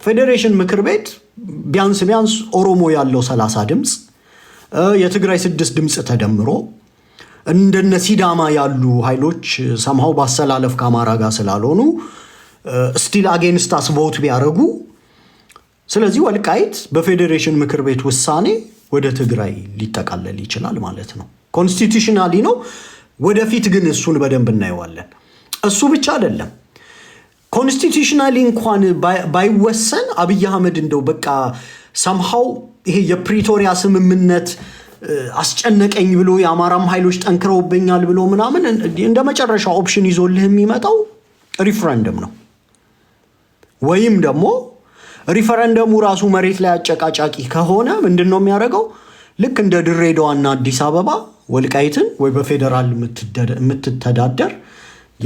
ፌዴሬሽን ምክር ቤት ቢያንስ ኦሮሞ ያለው 30 ድምጽ የትግራይ 6 ድምጽ ተደምሮ እንደነ ሲዳማ ያሉ ኃይሎች ሰምሃው ባሰላለፍ ከአማራ ጋር ስላልሆኑ ስቲል አጌንስት አስ ቮት ቢያረጉ ስለዚህ ወልቃይት በፌዴሬሽን ምክር ቤት ውሳኔ ወደ ትግራይ ሊጠቃለል ይችላል ማለት ነው። ኮንስቲቱሽናሊ ነው። ወደፊት ግን እሱን በደንብ እናየዋለን። እሱ ብቻ አይደለም። ኮንስቲቱሽናሊ እንኳን ባይወሰን አብይ አህመድ እንደው በቃ somehow ይሄ የፕሪቶሪያ ስምምነት አስጨነቀኝ ብሎ የአማራም ኃይሎች ጠንክረውብኛል ብሎ ምናምን እንደ መጨረሻ ኦፕሽን ይዞልህ የሚመጣው ሪፈረንደም ነው። ወይም ደግሞ ሪፈረንደሙ ራሱ መሬት ላይ አጨቃጫቂ ከሆነ ምንድነው የሚያደርገው? ልክ እንደ ድሬዳዋና አዲስ አበባ ወልቃይትን ወይ በፌደራል የምትተዳደር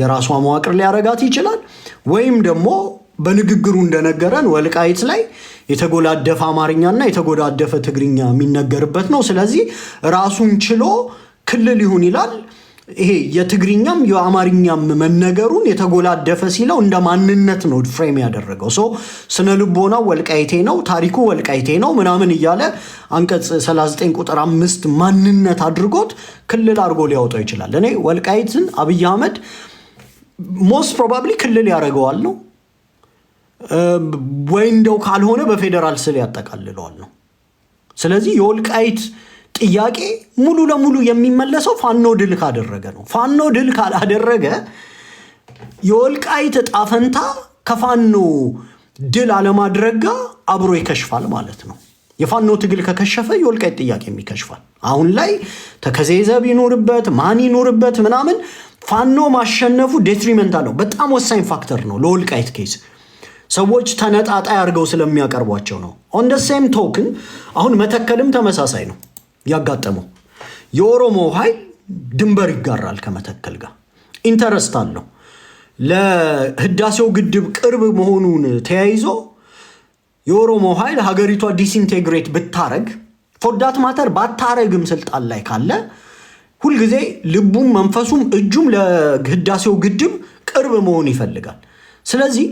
የራሷ መዋቅር ሊያረጋት ይችላል። ወይም ደግሞ በንግግሩ እንደነገረን ወልቃይት ላይ የተጎላደፈ አማርኛና የተጎዳደፈ ትግርኛ የሚነገርበት ነው። ስለዚህ ራሱን ችሎ ክልል ይሁን ይላል። ይሄ የትግርኛም የአማርኛም መነገሩን የተጎላደፈ ሲለው እንደ ማንነት ነው ፍሬም ያደረገው። ስነ ልቦናው ወልቃይቴ ነው፣ ታሪኩ ወልቃይቴ ነው ምናምን እያለ አንቀጽ 39 ቁጥር 5 ማንነት አድርጎት ክልል አድርጎ ሊያወጣው ይችላል። እኔ ወልቃይትን አብይ አህመድ ሞስት ፕሮባብሊ ክልል ያደርገዋል ነው ወይ እንደው ካልሆነ በፌደራል ስል ያጠቃልለዋል ነው። ስለዚህ የወልቃይት ጥያቄ ሙሉ ለሙሉ የሚመለሰው ፋኖ ድል ካደረገ ነው። ፋኖ ድል ካላደረገ የወልቃይት ጣፈንታ ከፋኖ ድል አለማድረግ ጋር አብሮ ይከሽፋል ማለት ነው። የፋኖ ትግል ከከሸፈ የወልቃይት ጥያቄ የሚከሽፋል። አሁን ላይ ተከዘይዘብ ይኖርበት ማን ይኖርበት ምናምን ፋኖ ማሸነፉ ዴትሪመንታል ነው። በጣም ወሳኝ ፋክተር ነው ለወልቃይት ኬዝ። ሰዎች ተነጣጣይ አድርገው ስለሚያቀርቧቸው ነው። ኦን ደ ሴም ቶክን አሁን መተከልም ተመሳሳይ ነው ያጋጠመው። የኦሮሞ ኃይል ድንበር ይጋራል ከመተከል ጋር ኢንተረስት አለው። ለህዳሴው ግድብ ቅርብ መሆኑን ተያይዞ የኦሮሞ ኃይል ሀገሪቷ ዲስኢንቴግሬት ብታረግ ፎርዳት ማተር ባታረግም ስልጣን ላይ ካለ ሁልጊዜ ልቡም መንፈሱም እጁም ለህዳሴው ግድብ ቅርብ መሆን ይፈልጋል። ስለዚህ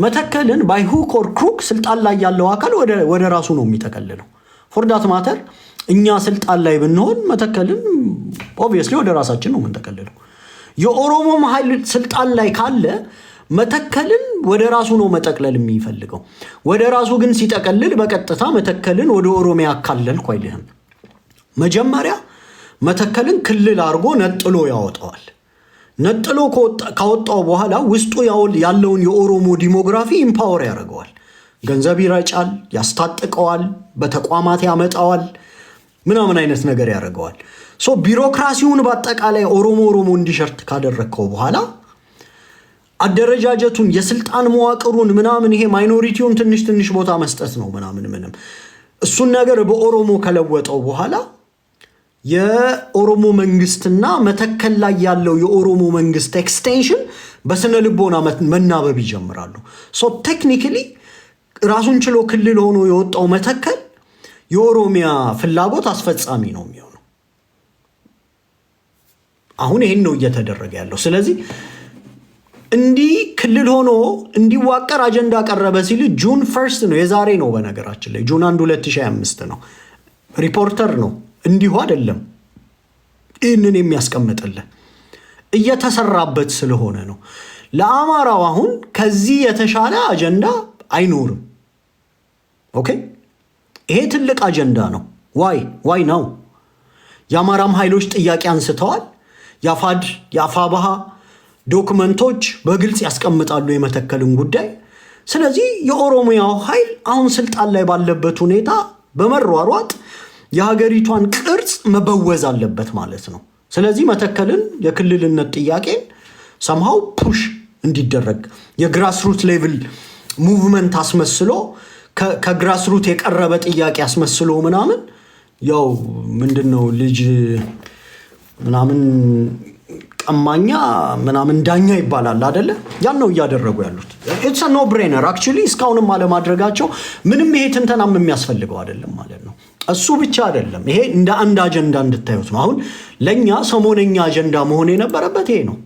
መተከልን ባይ ሁክ ኦር ክሩክ ስልጣን ላይ ያለው አካል ወደ ራሱ ነው የሚጠቀልለው። ፎርዳት ማተር እኛ ስልጣን ላይ ብንሆን መተከልን ኦብቪየስሊ ወደ ራሳችን ነው የምንጠቀልለው። የኦሮሞ ኃይል ስልጣን ላይ ካለ መተከልን ወደ ራሱ ነው መጠቅለል የሚፈልገው። ወደ ራሱ ግን ሲጠቀልል በቀጥታ መተከልን ወደ ኦሮሚያ አካለልኩ አይልህም። መጀመሪያ መተከልን ክልል አድርጎ ነጥሎ ያወጣዋል። ነጥሎ ካወጣው በኋላ ውስጡ ያለውን የኦሮሞ ዲሞግራፊ ኢምፓወር ያደርገዋል። ገንዘብ ይረጫል፣ ያስታጥቀዋል፣ በተቋማት ያመጣዋል፣ ምናምን አይነት ነገር ያደርገዋል። ቢሮክራሲውን በአጠቃላይ ኦሮሞ እንዲሸርት ካደረግከው በኋላ አደረጃጀቱን የስልጣን መዋቅሩን ምናምን ይሄ ማይኖሪቲውን ትንሽ ቦታ መስጠት ነው ምንም እሱን ነገር በኦሮሞ ከለወጠው በኋላ የኦሮሞ መንግስትና መተከል ላይ ያለው የኦሮሞ መንግስት ኤክስቴንሽን በስነ ልቦና መናበብ ይጀምራሉ። ቴክኒካሊ ራሱን ችሎ ክልል ሆኖ የወጣው መተከል የኦሮሚያ ፍላጎት አስፈጻሚ ነው የሚሆነው። አሁን ይሄን ነው እየተደረገ ያለው። ስለዚህ እንዲህ ክልል ሆኖ እንዲዋቀር አጀንዳ ቀረበ ሲል ጁን 1 ነው የዛሬ ነው። በነገራችን ላይ ጁን 1 2025 ነው። ሪፖርተር ነው እንዲሁ አይደለም። ይህንን የሚያስቀምጥልን እየተሰራበት ስለሆነ ነው። ለአማራው አሁን ከዚህ የተሻለ አጀንዳ አይኖርም። ኦኬ ይሄ ትልቅ አጀንዳ ነው። ዋይ ነው። የአማራም ኃይሎች ጥያቄ አንስተዋል። የአፋባሃ ዶክመንቶች በግልጽ ያስቀምጣሉ የመተከልን ጉዳይ። ስለዚህ የኦሮሚያው ኃይል አሁን ስልጣን ላይ ባለበት ሁኔታ በመሯሯጥ የሀገሪቷን ቅርጽ መበወዝ አለበት ማለት ነው። ስለዚህ መተከልን የክልልነት ጥያቄን somehow ፑሽ እንዲደረግ የግራስሩት ሌቭል ሙቭመንት አስመስሎ ከግራስሩት የቀረበ ጥያቄ አስመስሎ ምናምን ያው ምንድነው ልጅ ምናምን ቀማኛ ምናምን ዳኛ ይባላል አይደለ? ያን ነው እያደረጉ ያሉት። it's a no brainer actually እስካሁንም አለማድረጋቸው ምንም ይሄ ትንተናም የሚያስፈልገው አይደለም ማለት ነው። እሱ ብቻ አይደለም፣ ይሄ እንደ አንድ አጀንዳ እንድታዩት ነው። አሁን ለኛ ሰሞነኛ አጀንዳ መሆን የነበረበት ይሄ ነው።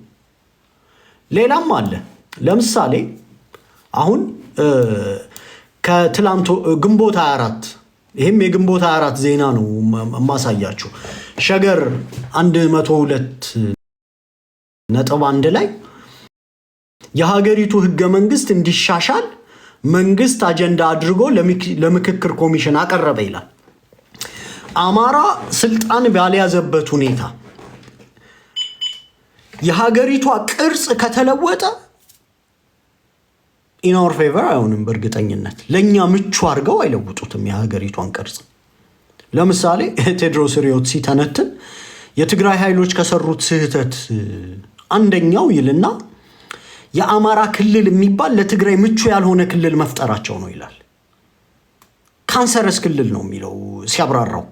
ሌላም አለ። ለምሳሌ አሁን ከትላንቱ ግንቦት 24 ይሄም የግንቦት 24 ዜና ነው ማሳያችሁ። ሸገር 102.1 ላይ የሀገሪቱ ህገ መንግስት እንዲሻሻል መንግስት አጀንዳ አድርጎ ለምክክር ኮሚሽን አቀረበ ይላል። አማራ ስልጣን ባልያዘበት ሁኔታ የሀገሪቷ ቅርጽ ከተለወጠ in our favor አይሆንም። በእርግጠኝነት ለኛ ምቹ አድርገው አይለውጡትም የሀገሪቷን ቅርጽ። ለምሳሌ ቴድሮስ ሪዮት ሲተነትን የትግራይ ኃይሎች ከሰሩት ስህተት አንደኛው ይልና የአማራ ክልል የሚባል ለትግራይ ምቹ ያልሆነ ክልል መፍጠራቸው ነው ይላል። ካንሰረስ ክልል ነው የሚለው ሲያብራራው፣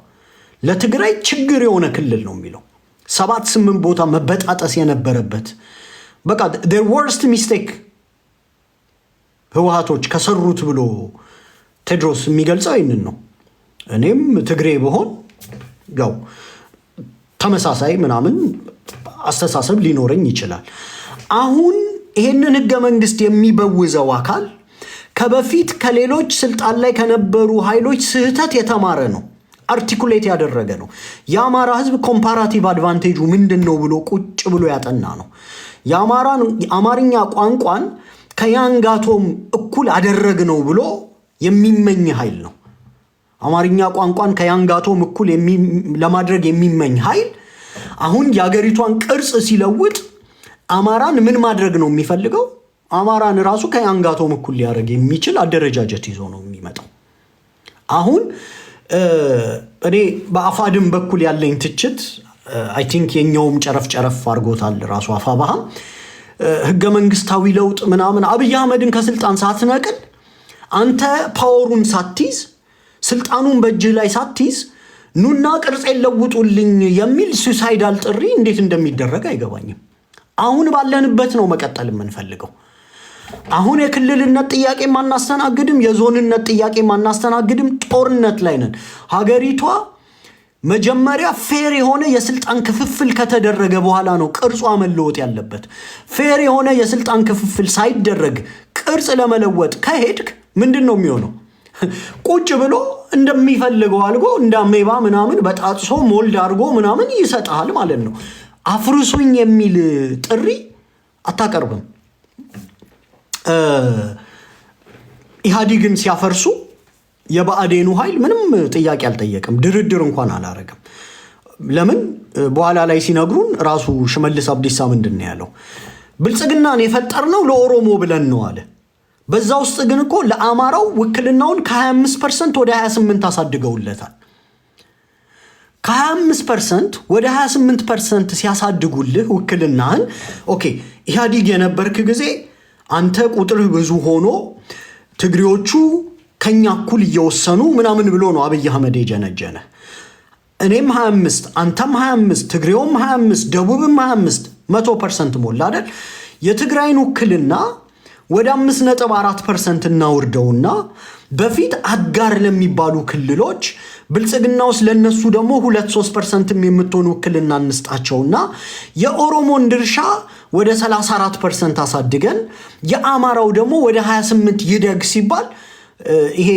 ለትግራይ ችግር የሆነ ክልል ነው የሚለው። 7-8 ቦታ መበጣጠስ የነበረበት በቃ their worst mistake ህወሓቶች ከሰሩት ብሎ ቴድሮስ የሚገልጸው ይህንን ነው። እኔም ትግሬ በሆን ያው ተመሳሳይ ምናምን አስተሳሰብ ሊኖረኝ ይችላል። አሁን ይሄንን ህገ መንግስት የሚበውዘው አካል ከበፊት ከሌሎች ስልጣን ላይ ከነበሩ ኃይሎች ስህተት የተማረ ነው፣ አርቲኩሌት ያደረገ ነው። የአማራ ህዝብ ኮምፓራቲቭ አድቫንቴጁ ምንድነው ብሎ ቁጭ ብሎ ያጠና ነው። የአማርኛ ቋንቋን ከያንጋቶም እኩል አደረግነው ብሎ የሚመኝ ኃይል ነው። አማርኛ ቋንቋን ከያንጋቶም እኩል ለማድረግ የሚመኝ ኃይል አሁን የሀገሪቷን ቅርጽ ሲለውጥ አማራን ምን ማድረግ ነው የሚፈልገው? አማራን ራሱ ከያንጋቶም እኩል ሊያደርግ የሚችል አደረጃጀት ይዞ ነው የሚመጣው። አሁን እኔ በአፋድም በኩል ያለኝ ትችት አይ ቲንክ የኛውም ጨረፍ አድርጎታል ራሱ አፋባህም ህገ መንግስታዊ ለውጥ ምናምን አብይ አህመድን ከስልጣን ሳትነቅል አንተ ፓወሩን ሳትይዝ ስልጣኑን በእጅህ ላይ ሳትይዝ ኑና ቅርጽ የለውጡልኝ የሚል ሱሳይዳል ጥሪ እንዴት እንደሚደረግ አይገባኝም። አሁን ባለንበት ነው መቀጠል የምንፈልገው። አሁን የክልልነት ጥያቄ ማናስተናግድም፣ የዞንነት ጥያቄ ማናስተናግድም፣ ጦርነት ላይ ነን። ሀገሪቷ መጀመሪያ ፌር የሆነ የስልጣን ክፍፍል ከተደረገ በኋላ ነው ቅርጿ መለወጥ ያለበት። ፌር የሆነ የስልጣን ክፍፍል ሳይደረግ ቅርጽ ለመለወጥ ከሄድክ ምንድን ነው የሚሆነው? ቁጭ ብሎ እንደሚፈልገው አልጎ እንደ አሜባ ምናምን በጣጥሶ ሞልድ አድርጎ ምናምን ይሰጣል ማለት ነው። አፍርሱኝ የሚል ጥሪ አታቀርብም። ኢህአዴግን ሲያፈርሱ የብአዴኑ ኃይል ምንም ጥያቄ አልጠየቅም፣ ድርድር እንኳን አላረገም። ለምን? በኋላ ላይ ሲነግሩን ራሱ ሽመልስ አብዲሳ ምንድን ነው ያለው? ብልጽግናን የፈጠርነው ለኦሮሞ ብለን ነው አለ። በዛ ውስጥ ግን እኮ ለአማራው ውክልናውን ከ25% ወደ 28 አሳድገውለታል። ከ25% ወደ 28% ሲያሳድጉልህ ውክልናህን ኦኬ ኢህአዴግ የነበርክ ጊዜ አንተ ቁጥርህ ብዙ ሆኖ ትግሬዎቹ ከኛ እኩል እየወሰኑ ምናምን ብሎ ነው አብይ አህመድ የጀነጀነ። እኔም 25 አንተም 25 ትግሬውም 25 ደቡብም 25 100% ሞላ አይደል? የትግራይን ውክልና ወደ 5.4% እናውርደውና በፊት አጋር ለሚባሉ ክልሎች ብልጽግና ውስጥ ለነሱ ደግሞ 2-3% የምትሆን ውክልና እንስጣቸውና የኦሮሞን ድርሻ ወደ 34% አሳድገን የአማራው ደግሞ ወደ 28 ይደግ ሲባል ይሄ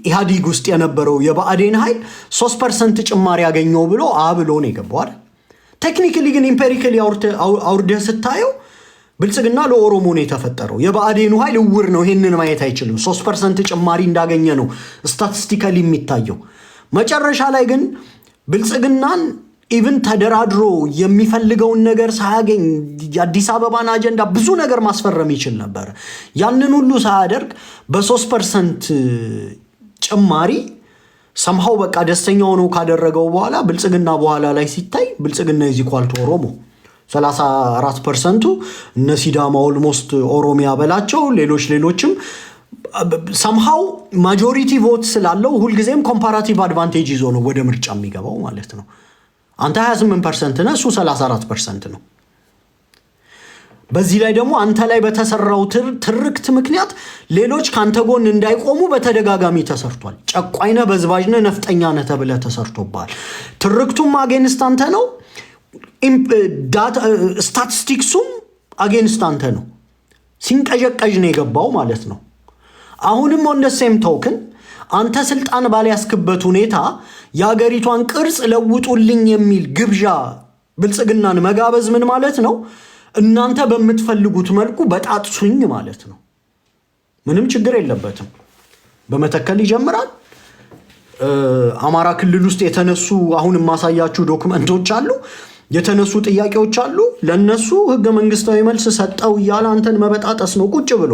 ኢህአዴግ ውስጥ የነበረው የብአዴን ኃይል 3% ጭማሪ ያገኘው ብሎ አብሎ ነው የገባው። ቴክኒካሊ ግን ኢምፔሪካሊ አውርደህ ስታየው ብልጽግና ለኦሮሞ ነው የተፈጠረው። የብአዴኑ ኃይል እውር ነው፣ ይሄንን ማየት አይችልም። 3% ጭማሪ እንዳገኘ ነው ስታቲስቲካሊ የሚታየው። መጨረሻ ላይ ግን ብልጽግናን ኢቭን ተደራድሮ የሚፈልገውን ነገር ሳያገኝ የአዲስ አበባን አጀንዳ ብዙ ነገር ማስፈረም ይችል ነበር። ያንን ሁሉ ሳያደርግ በ3% ጭማሪ ሰምሃው በቃ ደስተኛ ሆኖ ካደረገው በኋላ ብልጽግና በኋላ ላይ ሲታይ ብልጽግና is equal to ኦሮሞ 34% እነ ሲዳማ ኦልሞስት ኦሮሚያ በላቸው ሌሎችም ሰምሃው ማጆሪቲ ቮት ስላለው ሁልጊዜም ኮምፓራቲቭ አድቫንቴጅ ይዞ ነው ወደ ምርጫ የሚገባው ማለት ነው። አንተ 28% ነህ፣ እሱ 34% ነው። በዚህ ላይ ደግሞ አንተ ላይ በተሰራው ትርክት ምክንያት ሌሎች ካንተ ጎን እንዳይቆሙ በተደጋጋሚ ተሰርቷል። ጨቋይነ በዝባጅነ ነፍጠኛ ነህ ተብለህ ተሰርቶባል። ትርክቱም አጌንስት አንተ ነው፣ ስታቲስቲክሱም አጌንስት አንተ ነው። ሲንቀዠቀዥ ነው የገባው ማለት ነው። አሁንም on the same token አንተ ስልጣን ባልያስክበት ሁኔታ ያገሪቷን ቅርጽ ለውጡልኝ የሚል ግብዣ ብልጽግናን መጋበዝ ምን ማለት ነው? እናንተ በመትፈልጉት መልኩ በጣጥሱኝ ማለት ነው። ምንም ችግር የለበትም። በመተከል ይጀምራል። አማራ ክልል ውስጥ የተነሱ አሁንም ማሳያችሁ ዶክመንቶች አሉ፣ የተነሱ ጥያቄዎች አሉ። ለነሱ ህገ መንግስታዊ መልስ ሰጠው ይያል አንተን መበጣጠስ ነው ቁጭ ብሎ።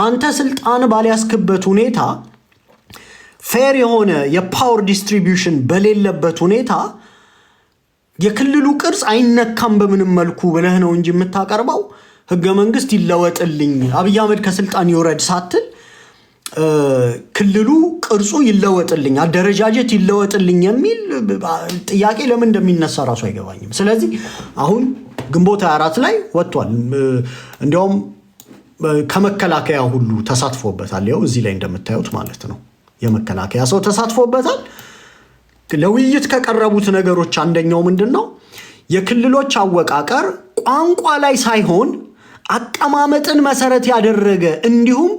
አንተ ስልጣን ባልያስክበት ሁኔታ ፌር የሆነ የፓወር ዲስትሪቢዩሽን በሌለበት ሁኔታ የክልሉ ቅርጽ አይነካም በምንም መልኩ ብለህ ነው እንጂ የምታቀርበው ህገ መንግስት ይለወጥልኝ አብይ አህመድ ከስልጣን ይወረድ ሳትል ክልሉ ቅርጹ ይለወጥልኝ አደረጃጀት ይለወጥልኝ የሚል ጥያቄ ለምን እንደሚነሳ ራሱ አይገባኝም። ስለዚህ አሁን ግንቦት 24 ላይ ወጥቷል። እንዲያውም ከመከላከያ ሁሉ ተሳትፎበታል። ያው እዚህ ላይ እንደምታዩት ማለት ነው የመከላከያ ሰው ተሳትፎበታል። ለውይይት ከቀረቡት ነገሮች አንደኛው ምንድነው? የክልሎች አወቃቀር ቋንቋ ላይ ሳይሆን አቀማመጥን መሰረት ያደረገ እንዲሁም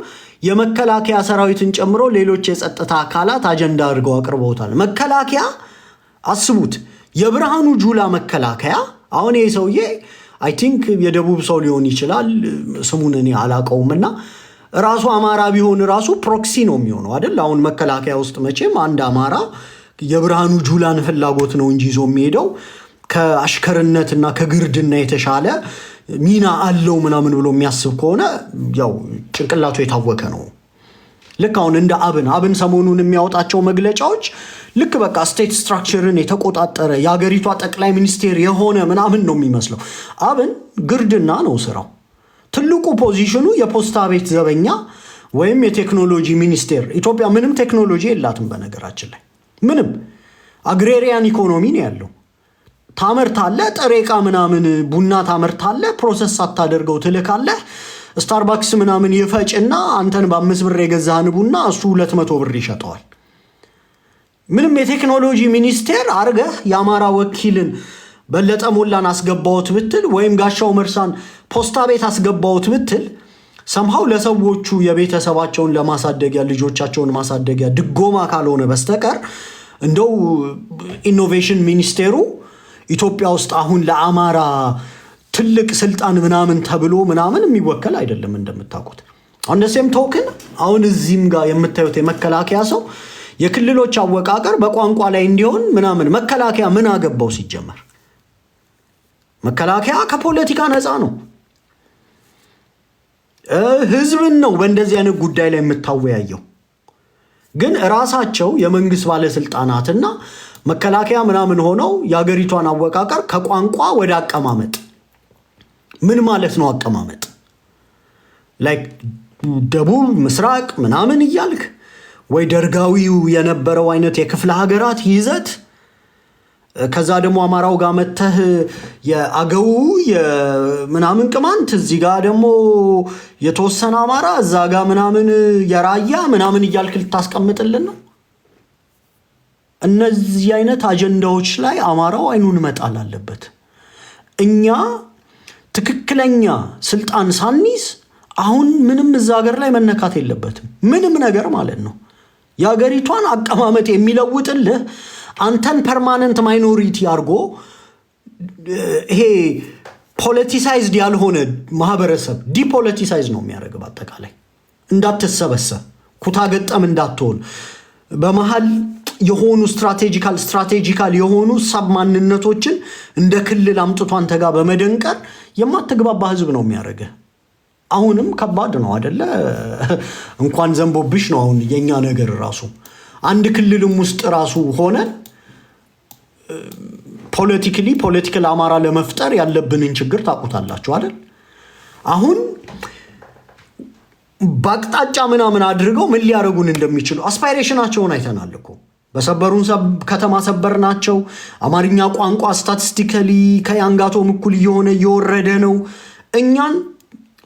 የመከላከያ ሰራዊትን ጨምሮ ሌሎች የጸጥታ አካላት አጀንዳ አድርገው አቅርበውታል። መከላከያ አስቡት፣ የብርሃኑ ጁላ መከላከያ አሁን ይሄ ሰውዬ አይ ቲንክ የደቡብ ሰው ሊሆን ይችላል፣ ስሙን እኔ አላቀውምና ራሱ አማራ ቢሆን ራሱ ፕሮክሲ ነው የሚሆነው አይደል? አሁን መከላከያ ውስጥ መቼም አንድ አማራ የብርሃኑ ጁላን ፍላጎት ነው እንጂ ይዞ የሚሄደው ከአሽከርነትና ከግርድና የተሻለ ሚና አለው ምናምን ብሎ የሚያስብ ከሆነ ያው ጭንቅላቱ የታወከ ነው። ልክ አሁን እንደ አብን ሰሞኑን የሚያወጣቸው መግለጫዎች ልክ በቃ ስቴት ስትራክቸርን የተቆጣጠረ የሀገሪቷ ጠቅላይ ሚኒስቴር የሆነ ምናምን ነው የሚመስለው። አብን ግርድና ነው ስራው። ትልቁ ፖዚሽኑ የፖስታ ቤት ዘበኛ ወይም የቴክኖሎጂ ሚኒስቴር። ኢትዮጵያ ምንም ቴክኖሎጂ የላትም በነገራችን ላይ ምንም። አግሬሪያን ኢኮኖሚ ነው ያለው። ታመርታለህ፣ ጥሬ ዕቃ ምናምን ቡና ታመርታለህ፣ ፕሮሰስ ሳታደርገው ትልካለህ። ስታርባክስ ምናምን ይፈጭና አንተን በ5 ብር የገዛህን ቡና እሱ 200 ብር ይሸጠዋል። ምንም የቴክኖሎጂ ሚኒስቴር አርገህ የአማራ ወኪልን በለጠ ሞላን አስገባውት ብትል ወይም ጋሻው መርሳን ፖስታ ቤት አስገባውት ብትል ሰምሃው ለሰዎቹ የቤተሰባቸውን ለማሳደጊያ ልጆቻቸውን ማሳደጊያ ድጎማ ካልሆነ በስተቀር እንደው ኢኖቬሽን ሚኒስቴሩ ኢትዮጵያ ውስጥ አሁን ለአማራ ትልቅ ስልጣን ምናምን ተብሎ ምናምን የሚወከል አይደለም እንደምታውቁት። አንደሴም ቶክን አሁን እዚህም ጋር የምታዩት የመከላከያ ሰው የክልሎች አወቃቀር በቋንቋ ላይ እንዲሆን ምናምን መከላከያ ምን አገባው ሲጀመር? መከላከያ ከፖለቲካ ነፃ ነው። ህዝብን ነው በእንደዚህ አይነት ጉዳይ ላይ የምታወያየው። ግን ራሳቸው የመንግስት ባለስልጣናትና መከላከያ ምናምን ሆነው የሀገሪቷን አወቃቀር ከቋንቋ ወደ አቀማመጥ ምን ማለት ነው? አቀማመጥ ላይክ ደቡብ ምስራቅ ምናምን እያልክ ወይ ደርጋዊው የነበረው አይነት የክፍለ ሀገራት ይዘት ከዛ ደግሞ አማራው ጋር መተህ የአገው የምናምን ቅማንት እዚህ ጋር ደግሞ የተወሰነ አማራ እዛ ጋር ምናምን የራያ ምናምን እያልክ ልታስቀምጥልን ነው። እነዚህ አይነት አጀንዳዎች ላይ አማራው አይኑን መጣል አለበት። እኛ ትክክለኛ ስልጣን ሳንይዝ አሁን ምንም እዛ ሀገር ላይ መነካት የለበትም ምንም ነገር ማለት ነው። የሀገሪቷን አቀማመጥ የሚለውጥልህ አንተን ፐርማነንት ማይኖሪቲ አድርጎ ይሄ ፖለቲሳይዝድ ያልሆነ ማህበረሰብ ዲፖለቲሳይዝ ነው የሚያደርግ። በአጠቃላይ እንዳትሰበሰብ ኩታ ገጠም እንዳትሆን በመሃል የሆኑ ስትራቴጂካል የሆኑ ሰብማንነቶችን እንደ ክልል አምጥቶ አንተ ጋር በመደንቀር የማትግባባ ህዝብ ነው የሚያደርግ። አሁንም ከባድ ነው አይደለ? እንኳን ዘንቦብሽ ነው አሁን የኛ ነገር ራሱ አንድ ክልልም ውስጥ ራሱ ሆነ ፖለቲካል አማራ ለመፍጠር ያለብንን ችግር ታውቁታላችሁ አይደል? አሁን ባቅጣጫ ምናምን አድርገው ምን ሊያረጉን እንደሚችሉ አስፓይሬሽናቸውን አይተናል እኮ። በሰበሩን ከተማ ሰበርናቸው። አማርኛ ቋንቋ ስታቲስቲካሊ ከያንጋቶም እኩል እየወረደ ነው። እኛን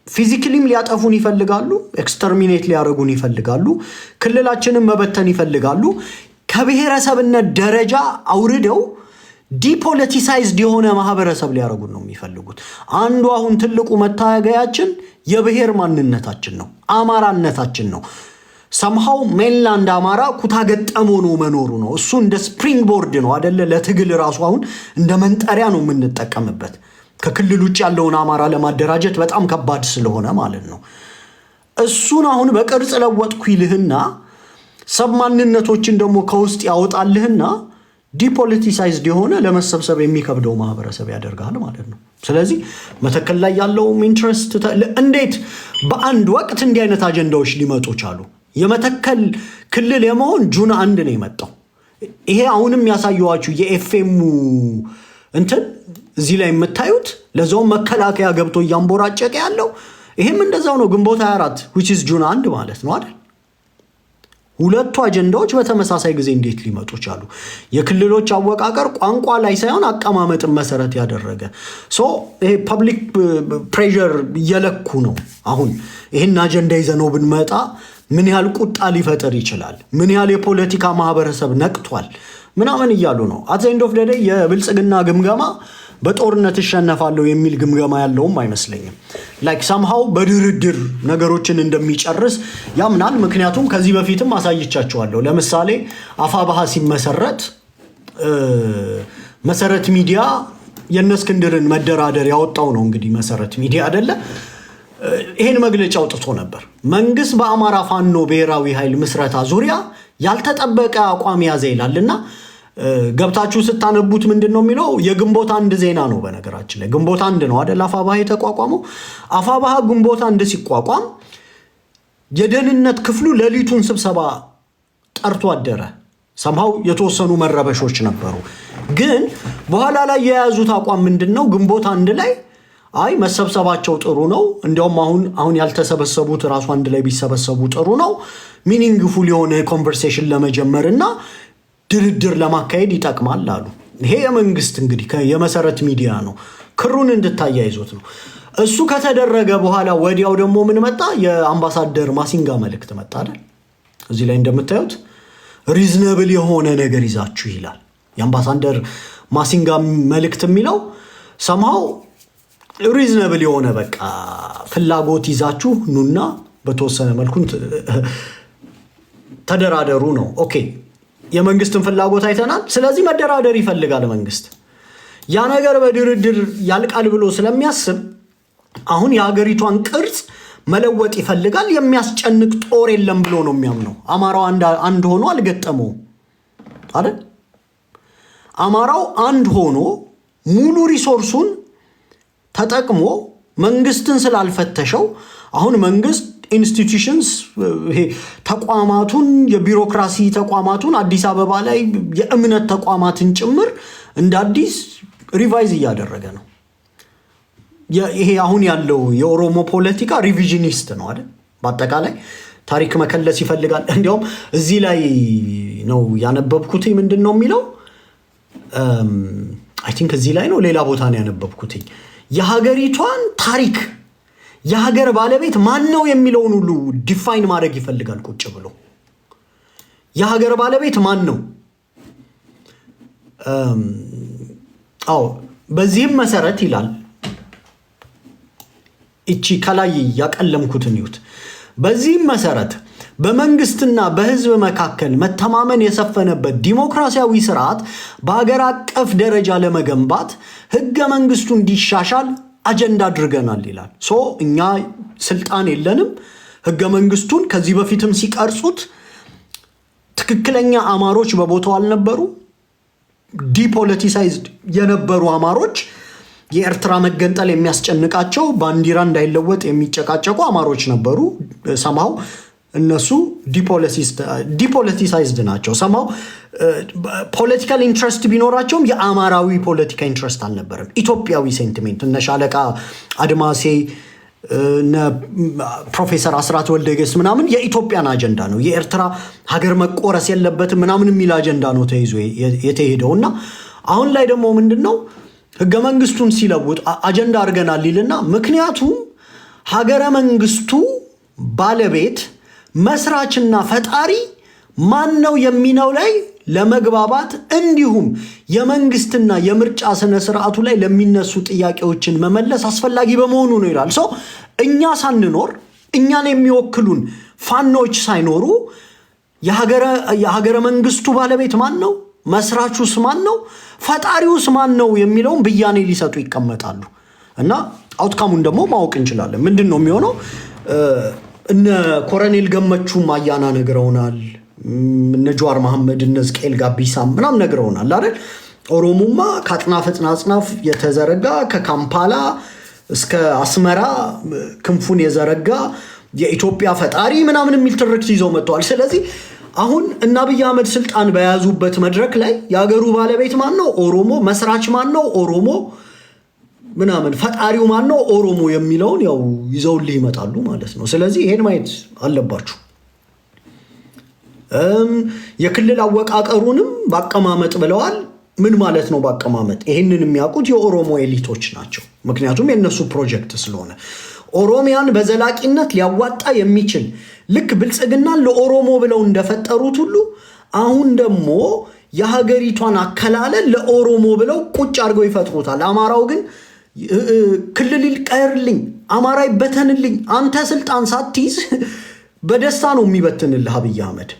ፊዚካሊም ሊያጠፉን ይፈልጋሉ፣ ኤክስተርሚኔት ሊያረጉን ይፈልጋሉ፣ ክልላችንን መበተን ይፈልጋሉ። ከብሔረሰብነት ደረጃ አውርደው ዲፖለቲሳይዝድ የሆነ ማህበረሰብ ሊያረጉን ነው የሚፈልጉት። አንዱ አሁን ትልቁ መታገያችን የብሔር ማንነታችን ነው፣ አማራነታችን ነው። somehow ሜንላንድ አማራ ኩታ ገጠሞ ነው መኖሩ ነው እሱ እንደ ስፕሪንግ ቦርድ ነው አይደለ ለትግል ራሱ አሁን እንደ መንጠሪያ ነው የምንጠቀምበት ከክልል ውጭ ያለውን አማራ ለማደራጀት በጣም ከባድ ስለሆነ ማለት ነው እሱን አሁን በቅርጽ ለወጥኩ ይልህና ሰብማንነቶችን ደግሞ ከውስጥ ያወጣልህና ዲፖለቲሳይዝድ የሆነ ለመሰብሰብ የሚከብደው ማህበረሰብ ያደርጋል ማለት ነው ስለዚህ መተከል ላይ ያለው ኢንትረስት እንዴት በአንድ ወቅት እንዲህ አይነት አጀንዳዎች ሊመጡ ቻሉ የመተከል ክልል የመሆን ጁን 1 ነው የመጣው ይሄ አሁንም ያሳየዋችሁ የኤፍኤም እንትን እዚህ ላይ የምታዩት ለዛው መከላከያ ገብቶ ያንቦራጨቀ ያለው ይሄም እንደዛው ነው ግንቦት 24 which is ጁን 1 ማለት ነው አይደል ሁለቱ አጀንዳዎች በተመሳሳይ ጊዜ እንዴት ሊመጡ ቻሉ የክልሎች አወቃቀር ቋንቋ ላይ ሳይሆን አቀማመጥ መሰረት ያደረገ ሶ ይሄ ፐብሊክ ፕሬሸር እየለኩ ነው አሁን ይሄን አጀንዳ ይዘነው ብንመጣ ምን ያህል ቁጣ ሊፈጠር ይችላል ምን ያህል የፖለቲካ ማህበረሰብ ነቅቷል ምናምን እያሉ ነው at the end of the day የብልጽግና ግምገማ በጦርነት ይሸነፋለው የሚል ግምገማ ያለውም አይመስለኝም like somehow በድርድር ነገሮችን እንደሚጨርስ ያምናል ምክንያቱም ከዚህ በፊትም አሳይቻቸዋለሁ ለምሳሌ አፋባሃ ሲመሰረት መሰረት ሚዲያ የነስክንድርን መደራደር ያወጣው ነው እንግዲህ መሰረት ሚዲያ አይደለ ይሄን መግለጫ አውጥቶ ነበር መንግስት በአማራ ፋኖ ብሔራዊ ኃይል ምስረታ ዙሪያ ያልተጠበቀ አቋም ያዘ ይላልና ገብታችሁ ስታነቡት ምንድነው የሚለው የግንቦት 1 ዜና ነው በነገራችን ላይ ግንቦት 1 ነው አይደል አፋባሃ የተቋቋመው አፋባሃ ግንቦት 1 ሲቋቋም የደህንነት ክፍሉ ለሊቱን ስብሰባ ጠርቶ አደረ somehow የተወሰኑ መረበሾች ነበሩ ግን በኋላ ላይ የያዙት አቋም ምንድነው ግንቦት 1 ላይ አይ መሰብሰባቸው ጥሩ ነው እንዲያውም አሁን ያልተሰበሰቡት ራሱ አንድ ላይ ቢሰበሰቡ ጥሩ ነው ሚኒንግፉል የሆነ ኮንቨርሴሽን ለመጀመርና ድርድር ለማካሄድ ይጠቅማል አሉ ይሄ የመንግስት እንግዲህ የመሰረት ሚዲያ ነው ክሩን እንድታያይዙት ነው እሱ ከተደረገ በኋላ ወዲያው ደግሞ ምን መጣ የአምባሳደር ማሲንጋ መልእክት መጣ አይደል እዚህ ላይ እንደምታዩት ሪዝነብል የሆነ ነገር ይዛችሁ ይላል የአምባሳደር ማሲንጋ መልእክት የሚለው somehow ሪዝነብል የሆነ በቃ ፍላጎት ይዛችሁ ኑና በተወሰነ መልኩ ተደራደሩ ነው ኦኬ የመንግስትን ፍላጎት አይተናል ስለዚህ መደራደር ይፈልጋል መንግስት ያ ነገር በድርድር ያልቃል ብሎ ስለሚያስብ አሁን የሀገሪቷን ቅርጽ መለወጥ ይፈልጋል የሚያስጨንቅ ጦር የለም ብሎ ነው የሚያምነው አማራው አንድ ሆኖ አልገጠመው አይደል አማራው አንድ ሆኖ ሙሉ ሪሶርሱን ተጠቅሞ መንግስትን ስላልፈተሸው አሁን መንግስት ኢንስቲትዩሽንስ ተቋማቱን የቢሮክራሲ ተቋማቱን አዲስ አበባ ላይ የእምነት ተቋማትን ጭምር እንደ አዲስ ሪቫይዝ እያደረገ ነው ይሄ አሁን ያለው የኦሮሞ ፖለቲካ ሪቪዥኒስት ነው አይደል በአጠቃላይ ታሪክ መከለስ ይፈልጋል እንዲያውም እዚህ ላይ ነው ያነበብኩት ምንድነው የሚለው አይ ቲንክ እዚህ ላይ ነው ሌላ ቦታ ነው ያነበብኩት የሀገሪቷን ታሪክ የሀገር ባለቤት ማን ነው የሚለውን ሁሉ ዲፋይን ማድረግ ይፈልጋል ቁጭ ብሎ የሀገር ባለቤት ማን ነው በዚህም መሰረት ይላል እቺ ከላይ ያቀለምኩትን ይሁት በዚህም መሰረት በመንግስትና በህዝብ መካከል መተማመን የሰፈነበት ዲሞክራሲያዊ ስርዓት በአገር አቀፍ ደረጃ ለመገንባት ህገ መንግስቱ እንዲሻሻል አጀንዳ አድርገናል ይላል ሶ እኛ ስልጣን የለንም ህገ መንግስቱን ከዚህ በፊትም ሲቀርጹት ትክክለኛ አማሮች በቦታው አልነበሩ ዲፖለቲሳይዝድ የነበሩ አማሮች የኤርትራ መገንጠል የሚያስጨንቃቸው ባንዲራ እንዳይለወጥ የሚጨቃጨቁ አማሮች ነበሩ ሰማው እነሱ ዲፖለቲሳይዝድ ናቸው ሰማው ፖለቲካል ኢንትረስት ቢኖራቸውም የአማራዊ ፖለቲካ ኢንትረስት አልነበረም ኢትዮጵያዊ ሴንቲሜንት እነ ሻለቃ አድማሴ እነ ፕሮፌሰር አስራት ወልደየስ ምናምን የኢትዮጵያን አጀንዳ ነው የኤርትራ ሀገር መቆረስ የለበትም ምናምን የሚል አጀንዳ ነው ተይዞ የተሄደውና አሁን ላይ ደግሞ ምንድነው ህገ መንግስቱን ሲለውጥ አጀንዳ አድርገናል ይልና ምክንያቱም ሀገረ መንግስቱ ባለቤት መስራችና ፈጣሪ ማን ነው የሚለው ላይ ለመግባባት እንዲሁም የመንግስትና የምርጫ ስነ ስርዓቱ ላይ ለሚነሱ ጥያቄዎችን መመለስ አስፈላጊ በመሆኑ ነው ይላል ሶ እኛ ሳንኖር እኛን የሚወክሉን ፋኖች ሳይኖሩ የሀገረ መንግስቱ ባለቤት ማን ነው? መስራቹስ ማን ነው? ፈጣሪውስ ማን ነው የሚለውን ብያኔ ሊሰጡ ይቀመጣሉ። እና አውትካሙን ደግሞ ማወቅ እንችላለን። ምንድነው የሚሆነው? እነ ኮሎኔል ገመቹም አያና ነግረውናል። እነ ጀዋር መሐመድ እነ ዝቅኤል ጋቢሳ ምናምን ነግረውናል አይደል? ኦሮሞማ ከአጽናፍ አጽናፍ የተዘረጋ ከካምፓላ እስከ አስመራ ክንፉን የዘረጋ የኢትዮጵያ ፈጣሪ ምናምን የሚል ትርክት ይዘው መጥተዋል። ስለዚህ አሁን እና አብይ አህመድ ስልጣን በያዙበት መድረክ ላይ የሀገሩ ባለቤት ማን ነው? ኦሮሞ። መስራች ማን ነው? ኦሮሞ። ምናምን ፈጣሪው ማን ነው? ኦሮሞ የሚለውን ያው ይዘውልህ ይመጣሉ ማለት ነው። ስለዚህ ይሄን ማየት አለባችሁ። የክልል አወቃቀሩንም ባቀማመጥ ብለዋል። ምን ማለት ነው ባቀማመጥ? ይሄንን የሚያውቁት የኦሮሞ ኤሊቶች ናቸው። ምክንያቱም የነሱ ፕሮጀክት ስለሆነ ኦሮሚያን በዘላቂነት ሊያዋጣ የሚችል ልክ ብልጽግናን ለኦሮሞ ብለው እንደፈጠሩት ሁሉ አሁን ደግሞ የሀገሪቷን አከላለል ለኦሮሞ ብለው ቁጭ አድርገው ይፈጥሩታል። አማራው ግን ክልል ይቀርልኝ፣ አማራ ይበተንልኝ፣ አንተ ስልጣን ሳትይዝ በደስታ ነው የሚበትንልህ አብይ አህመድ።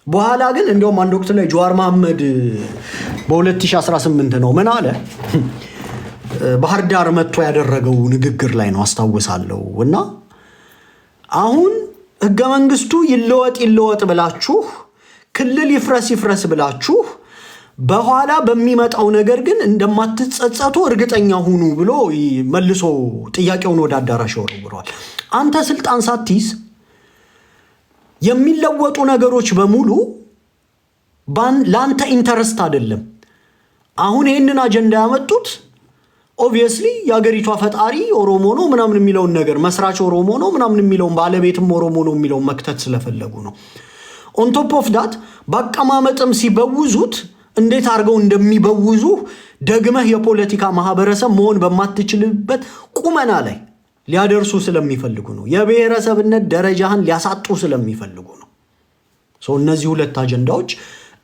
በኋላ ግን እንደውም አንድ ወቅት ላይ ጀዋር መሐመድ በ2018 ነው ምን አለ? ባህር ዳር መጥቶ ያደረገው ንግግር ላይ ነው አስታውሳለሁ። እና አሁን ህገ መንግስቱ ይለወጥ ብላችሁ ክልል ይፍረስ ብላችሁ በኋላ በሚመጣው ነገር ግን እንደማትጸጸቱ እርግጠኛ ሁኑ ብሎ መልሶ ጥያቄውን ወደ አዳራሽ ወርውሯል። አንተ ስልጣን ሳትይዝ የሚለወጡ ነገሮች በሙሉ ላንተ ኢንተረስት አይደለም። አሁን ይሄንን አጀንዳ ያመጡት ኦብቪየስሊ የሀገሪቷ ፈጣሪ ኦሮሞ ነው ምናምን የሚለውን ነገር መስራች ኦሮሞ ነው ምናምን የሚለውን ባለቤትም ኦሮሞ ነው የሚለውን መክተት ስለፈለጉ ነው። ኦን ቶፕ ኦፍ ዳት በአቀማመጥም ሲበውዙት እንዴት አድርገው እንደሚበውዙ ደግመህ የፖለቲካ ማህበረሰብ መሆን በማትችልበት ቁመና ላይ ሊያደርሱ ስለሚፈልጉ ነው። የብሔረሰብነት ደረጃህን ሊያሳጡ ስለሚፈልጉ ነው። እነዚህ ሁለት አጀንዳዎች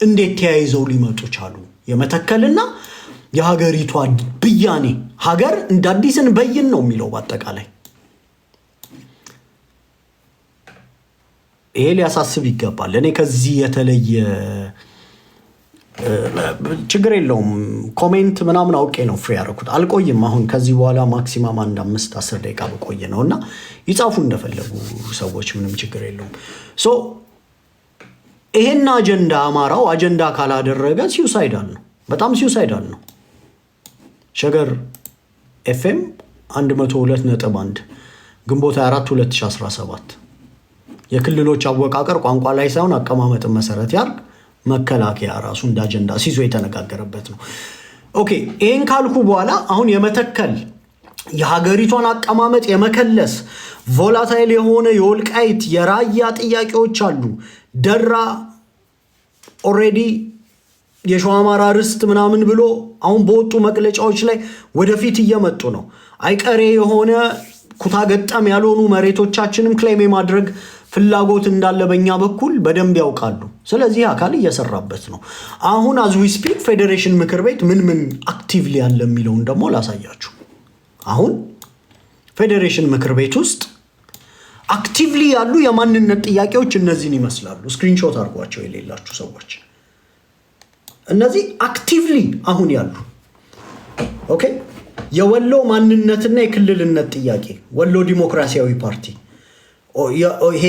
እንዴት ተያይዘው ሊመጡ ቻሉ? የመተከልና የሀገሪቷ ብያኔ ሀገር እንደ አዲስን በይን ነው የሚለው በአጠቃላይ። ይሄ ሊያሳስብ ይገባል። እኔ ከዚህ የተለየ ችግር የለውም። ኮሜንት ምናምን አውቄ ነው ፍሪ ያደረኩት። አልቆይም። አሁን ከዚህ በኋላ ማክሲማም 5-10 ደቂቃ በቆየ ነው እና ይጻፉ እንደፈለጉ ሰዎች፣ ምንም ችግር የለውም። ይሄን አጀንዳ አማራው አጀንዳ ካላደረገ ሲዩሳይዳል ነው፣ በጣም ሲዩሳይዳል ነው። ሸገር ኤፍኤም 102.1 ግንቦት 24 2017 የክልሎች አወቃቀር ቋንቋ ላይ ሳይሆን አቀማመጥን መሰረት ያርግ መከላከያ ራሱ እንደ አጀንዳ ሲዞ የተነጋገረበት ነው። ኦኬ፣ ይሄን ካልኩ በኋላ አሁን የመተከል የሀገሪቷን አቀማመጥ የመከለስ ቮላታይል የሆነ የወልቃይት የራያ ጥያቄዎች አሉ። ደራ ኦሬዲ የሸዋ አማራ ርስት ምናምን ብሎ አሁን በወጡ መግለጫዎች ላይ ወደፊት እየመጡ ነው። አይቀሬ የሆነ ኩታ ገጠም ያልሆኑ መሬቶቻችንም ክሌም የማድረግ ፍላጎት እንዳለ በእኛ በኩል በደንብ ያውቃሉ። ስለዚህ አካል እየሰራበት ነው። አሁን አዝ ዊ ስፒክ ፌዴሬሽን ምክር ቤት ምን አክቲቭሊ ያለ የሚለውን ደግሞ ላሳያችሁ። አሁን ፌዴሬሽን ምክር ቤት ውስጥ አክቲቭሊ ያሉ የማንነት ጥያቄዎች እነዚህን ይመስላሉ። ስክሪንሾት አድርጓቸው የሌላችሁ ሰዎች፣ እነዚህ አክቲቭሊ አሁን ያሉ ኦኬ። የወሎ ማንነትና የክልልነት ጥያቄ ወሎ ዲሞክራሲያዊ ፓርቲ ይሄ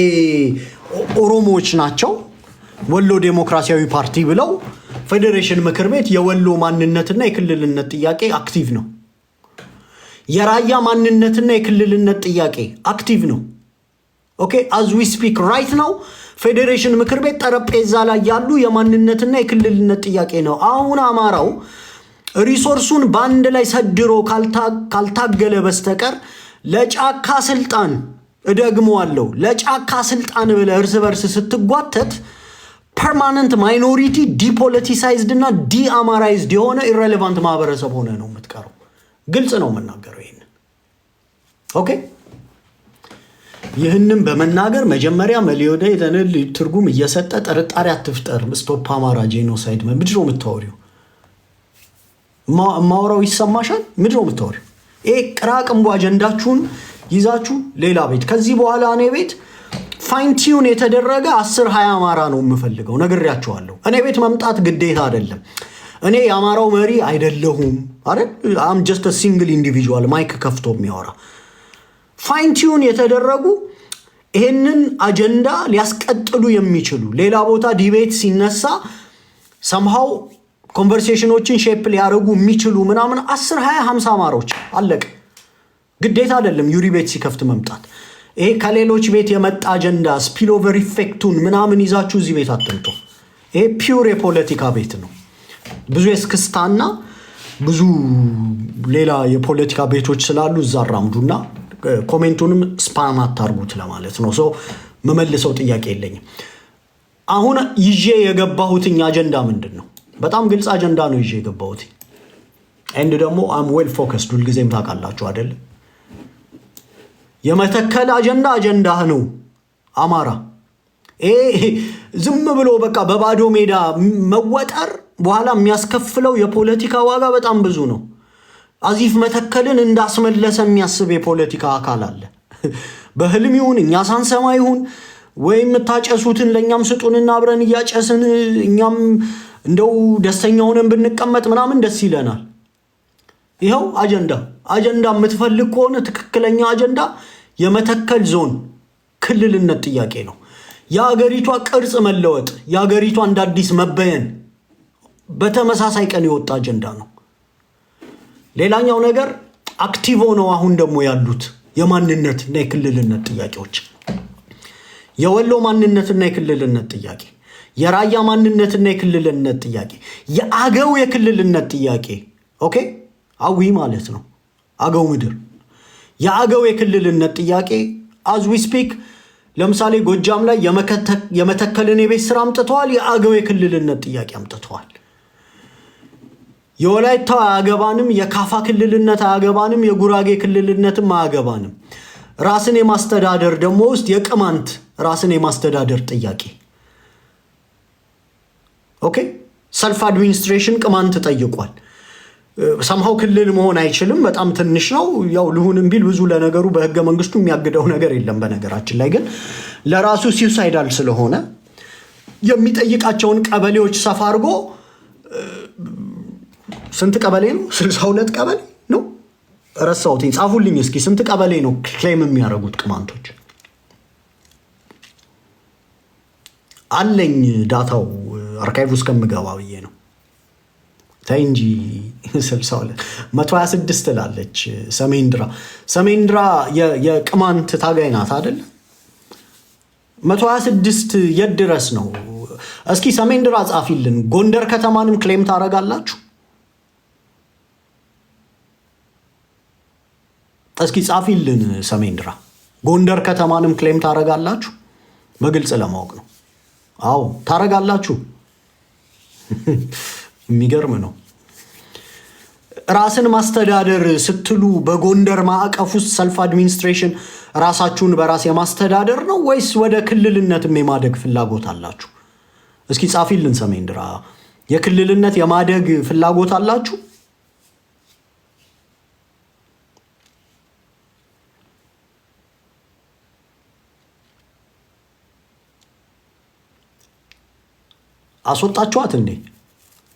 ኦሮሞዎች ናቸው። ወሎ ዲሞክራሲያዊ ፓርቲ ብለው ፌዴሬሽን ምክር ቤት የወሎ ማንነትና የክልልነት ጥያቄ አክቲቭ ነው። የራያ ማንነትና የክልልነት ጥያቄ አክቲቭ ነው። ኦኬ አዝ ዊ ስፒክ ራይት ነው ፌዴሬሽን ምክር ቤት ጠረጴዛ ላይ ያሉ የማንነትና የክልልነት ጥያቄ ነው። አሁን አማራው ሪሶርሱን በአንድ ላይ ሰድሮ ካልታገለ በስተቀር ለጫካ ስልጣን እደግመዋለሁ፣ ለጫካ ስልጣን ብለህ እርስ በርስ ስትጓተት ፐርማነንት ማይኖሪቲ ዲፖለቲሳይዝድ እና ዲአማራይዝድ የሆነ ኢሬሌቫንት ማህበረሰብ ሆነ ነው የምትቀረው። ግልጽ ነው የምናገረው ይህንን። ኦኬ ይህንን በመናገር መጀመሪያ መሊዮዳ የተነል ትርጉም እየሰጠ ጥርጣሬ አትፍጠር። ስቶፕ አማራ ጄኖሳይድ ምንድን ነው የምታወሪው? ማውራው ይሰማሻል? ምንድን ነው የምታወሪው? ይሄ ቅራቅንቡ አጀንዳችሁን ይዛችሁ ሌላ ቤት ከዚህ በኋላ እኔ ቤት ፋይን ቲዩን የተደረገ 10-20 አማራ ነው የምፈልገው። ነግሬያቸዋለሁ። እኔ ቤት መምጣት ግዴታ አይደለም። እኔ የአማራው መሪ አይደለሁም አይደል? አም ጀስት አ ሲንግል ኢንዲቪጁዋል ማይክ ከፍቶ የሚያወራ ፋይን ቲዩን የተደረጉ ይሄንን አጀንዳ ሊያስቀጥሉ የሚችሉ ሌላ ቦታ ዲቤት ሲነሳ somehow ኮንቨርሴሽኖችን ሼፕ ሊያደርጉ የሚችሉ ምናምን 10-20-50 አማሮች አለቀ። ግዴታ አይደለም ዩሪ ቤት ሲከፍት መምጣት። ይሄ ከሌሎች ቤት የመጣ አጀንዳ ስፒል ኦቨር ኢፌክቱን ምናምን ይዛችሁ እዚህ ቤት አትምጡ። ይሄ ፒውር የፖለቲካ ቤት ነው። ብዙ የስክስታና ብዙ ሌላ የፖለቲካ ቤቶች ስላሉ እዛ አራምዱና ኮሜንቱንም ስፓም አታርጉት ለማለት ነው። ሶ መመልሰው ጥያቄ የለኝም። አሁን ይዤ የገባሁትኝ አጀንዳ ምንድነው? በጣም ግልጽ አጀንዳ ነው ይዤ የገባሁት። አንድ ደግሞ አም ዌል ፎከስድ ሁልጊዜም ታውቃላችሁ አይደል? የመተከል አጀንዳ ነው አማራ። ዝም ብሎ በቃ በባዶ ሜዳ መወጠር በኋላ የሚያስከፍለው የፖለቲካ ዋጋ በጣም ብዙ ነው። አዚፍ መተከልን እንዳስመለሰ የሚያስብ የፖለቲካ አካል አለ። በህልም ይሁን እኛ ሳንሰማ ይሁን ወይም ታጨሱትን ለኛም ስጡንና አብረን እያጨስን እኛም እንደው ደስተኛ ሆነን ብንቀመጥ ምናምን ደስ ይለናል። ይሄው አጀንዳ የምትፈልግ ከሆነ ትክክለኛ አጀንዳ የመተከል ዞን ክልልነት ጥያቄ ነው። የአገሪቷ ቅርጽ መለወጥ፣ የአገሪቷ እንደ አዲስ መበየን በተመሳሳይ ቀን የወጣ አጀንዳ ነው። ሌላኛው ነገር አክቲቭ ሆነው አሁን ደግሞ ያሉት የማንነትና የክልልነት ጥያቄዎች፣ የወሎ ማንነትና የክልልነት ጥያቄ፣ የራያ ማንነትና የክልልነት ጥያቄ፣ የአገው የክልልነት ጥያቄ ኦኬ አዊ ማለት ነው አገው ምድር የአገው የክልልነት ጥያቄ as we speak ለምሳሌ ጎጃም ላይ የመተከልን የቤት ስራ አምጥተዋል። የአገው የክልልነት ጥያቄ አምጥተዋል። የወላይታ አገባንም የካፋ ክልልነት አገባንም የጉራጌ ክልልነትም አገባንም ራስን የማስተዳደር ደግሞ ውስጥ የቅማንት ራስን የማስተዳደር ጥያቄ ኦኬ ሰልፍ አድሚኒስትሬሽን ቅማንት ጠይቋል። somehow ክልል መሆን አይችልም፣ በጣም ትንሽ ነው። ያው ልሁንም ቢል ብዙ ለነገሩ በህገ መንግስቱ የሚያግደው ነገር የለም። በነገራችን ላይ ግን ለራሱ ሲውሳይዳል ስለሆነ የሚጠይቃቸውን ቀበሌዎች ሰፋ አድርጎ ስንት ቀበሌ ነው? 62 ቀበሌ ነው። ረሳሁት፣ ጻፉልኝ እስኪ ስንት ቀበሌ ነው ክሌም የሚያደርጉት ቅማንቶች? አለኝ ዳታው አርካይቭ ውስጥ ከምገባ ብዬ ነው። ታይንጂ 62 126 ላለች ሰሜንድራ የቅማንት ታጋይ ናት አይደል? 126 የት ድረስ ነው? እስኪ ሰሜንድራ ጻፊልን። ጎንደር ከተማንም ክሌም ታረጋላችሁ? እስኪ ጻፊልን ሰሜንድራ። ጎንደር ከተማንም ክሌም ታረጋላችሁ? በግልጽ ለማወቅ ነው። አዎ ታረጋላችሁ። የሚገርም ነው። ራስን ማስተዳደር ስትሉ በጎንደር ማዕቀፍ ውስጥ ሰልፍ አድሚኒስትሬሽን ራሳችሁን በራስ የማስተዳደር ነው ወይስ ወደ ክልልነትም የማደግ ፍላጎት አላችሁ? እስኪ ጻፊልን ሰሜንድራ። የክልልነት የማደግ ፍላጎት አላችሁ? አስወጣችኋት እንዴ?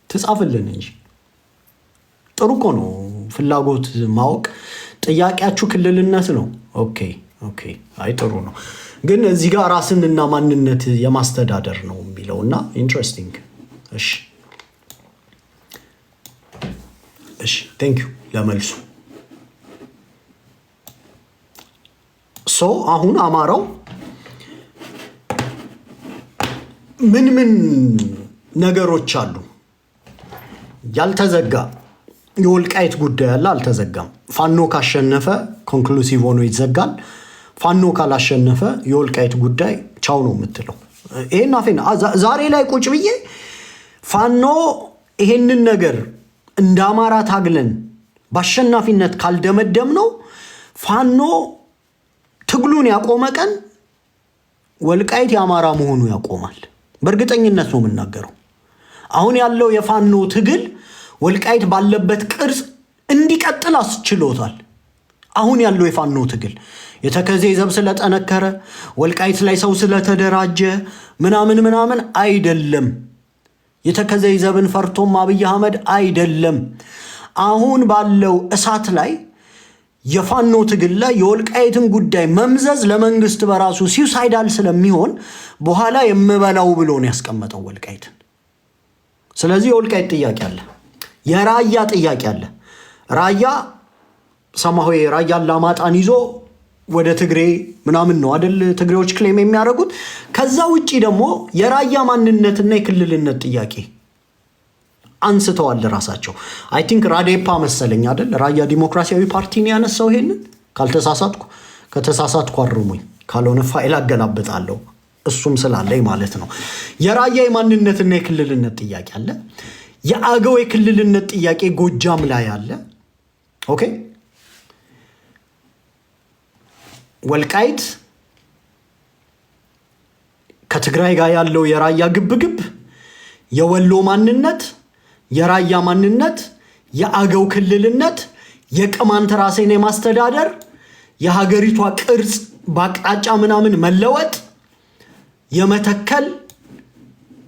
ትጻፍልን እንጂ ጥሩ እኮ ነው። ፍላጎት ማወቅ ጥያቄያችሁ ክልልነት ነው። ኦኬ አይ ጥሩ ነው። ግን እዚህ ጋር ራስንና ማንነት የማስተዳደር ነው የሚለውና ኢንትረስቲንግ። እሺ ቴንክ ዩ ለመልሱ። አሁን አማራው ምን ነገሮች አሉ? ያልተዘጋ የወልቃይት ጉዳይ አለ፣ አልተዘጋም። ፋኖ ካሸነፈ ኮንክሉሲቭ ሆኖ ይዘጋል። ፋኖ ካላሸነፈ የወልቃይት ጉዳይ ቻው ነው የምትለው። ይሄን አፌን ዛሬ ላይ ቁጭ ብዬ ፋኖ ይሄንን ነገር እንደ አማራ ታግለን በአሸናፊነት ካልደመደም ነው ፋኖ ትግሉን ያቆመ ቀን ወልቃይት የአማራ መሆኑ ያቆማል። በእርግጠኝነት ነው የምናገረው። አሁን ያለው የፋኖ ትግል ወልቃይት ባለበት ቅርጽ እንዲቀጥል አስችሎታል። አሁን ያለው የፋኖ ትግል የተከዜ ዘብ ስለጠነከረ ወልቃይት ላይ ሰው ስለተደራጀ ምናምን አይደለም። የተከዜ ዘብን ፈርቶም አብይ አህመድ አይደለም። አሁን ባለው እሳት ላይ የፋኖ ትግል ላይ የወልቃይትን ጉዳይ መምዘዝ ለመንግስት በራሱ ሲዩሳይዳል ስለሚሆን በኋላ የምበላው ብሎ ነው ያስቀመጠው ወልቃይትን። ስለዚህ የወልቃይት ጥያቄ አለ፣ የራያ ጥያቄ አለ። ራያ ሰማያዊ ራያ አላማጣን ይዞ ወደ ትግሬ ምናምን ነው አይደል ትግሬዎች ክሌም የሚያደርጉት። ከዛ ውጪ ደግሞ የራያ ማንነትና የክልልነት ጥያቄ አንስተዋል ራሳቸው። አይ ቲንክ ራዴፓ መሰለኝ አይደል ራያ ዲሞክራሲያዊ ፓርቲን ያነሳው። ይሄንን ከተሳሳትኩ አርሙኝ፣ ካልሆነ ፋይል አገላብጣለሁ። እሱም ስላለኝ ማለት ነው። የራያ የማንነትና የክልልነት ጥያቄ አለ። የአገው የክልልነት ጥያቄ ጎጃም ላይ አለ። ኦኬ ወልቃይት ከትግራይ ጋር ያለው የራያ ግብግብ፣ የወሎ ማንነት፣ የራያ ማንነት፣ የአገው ክልልነት፣ የቅማንት ራስን የማስተዳደር የሀገሪቷ ቅርጽ በአቅጣጫ ምናምን መለወጥ፣ የመተከል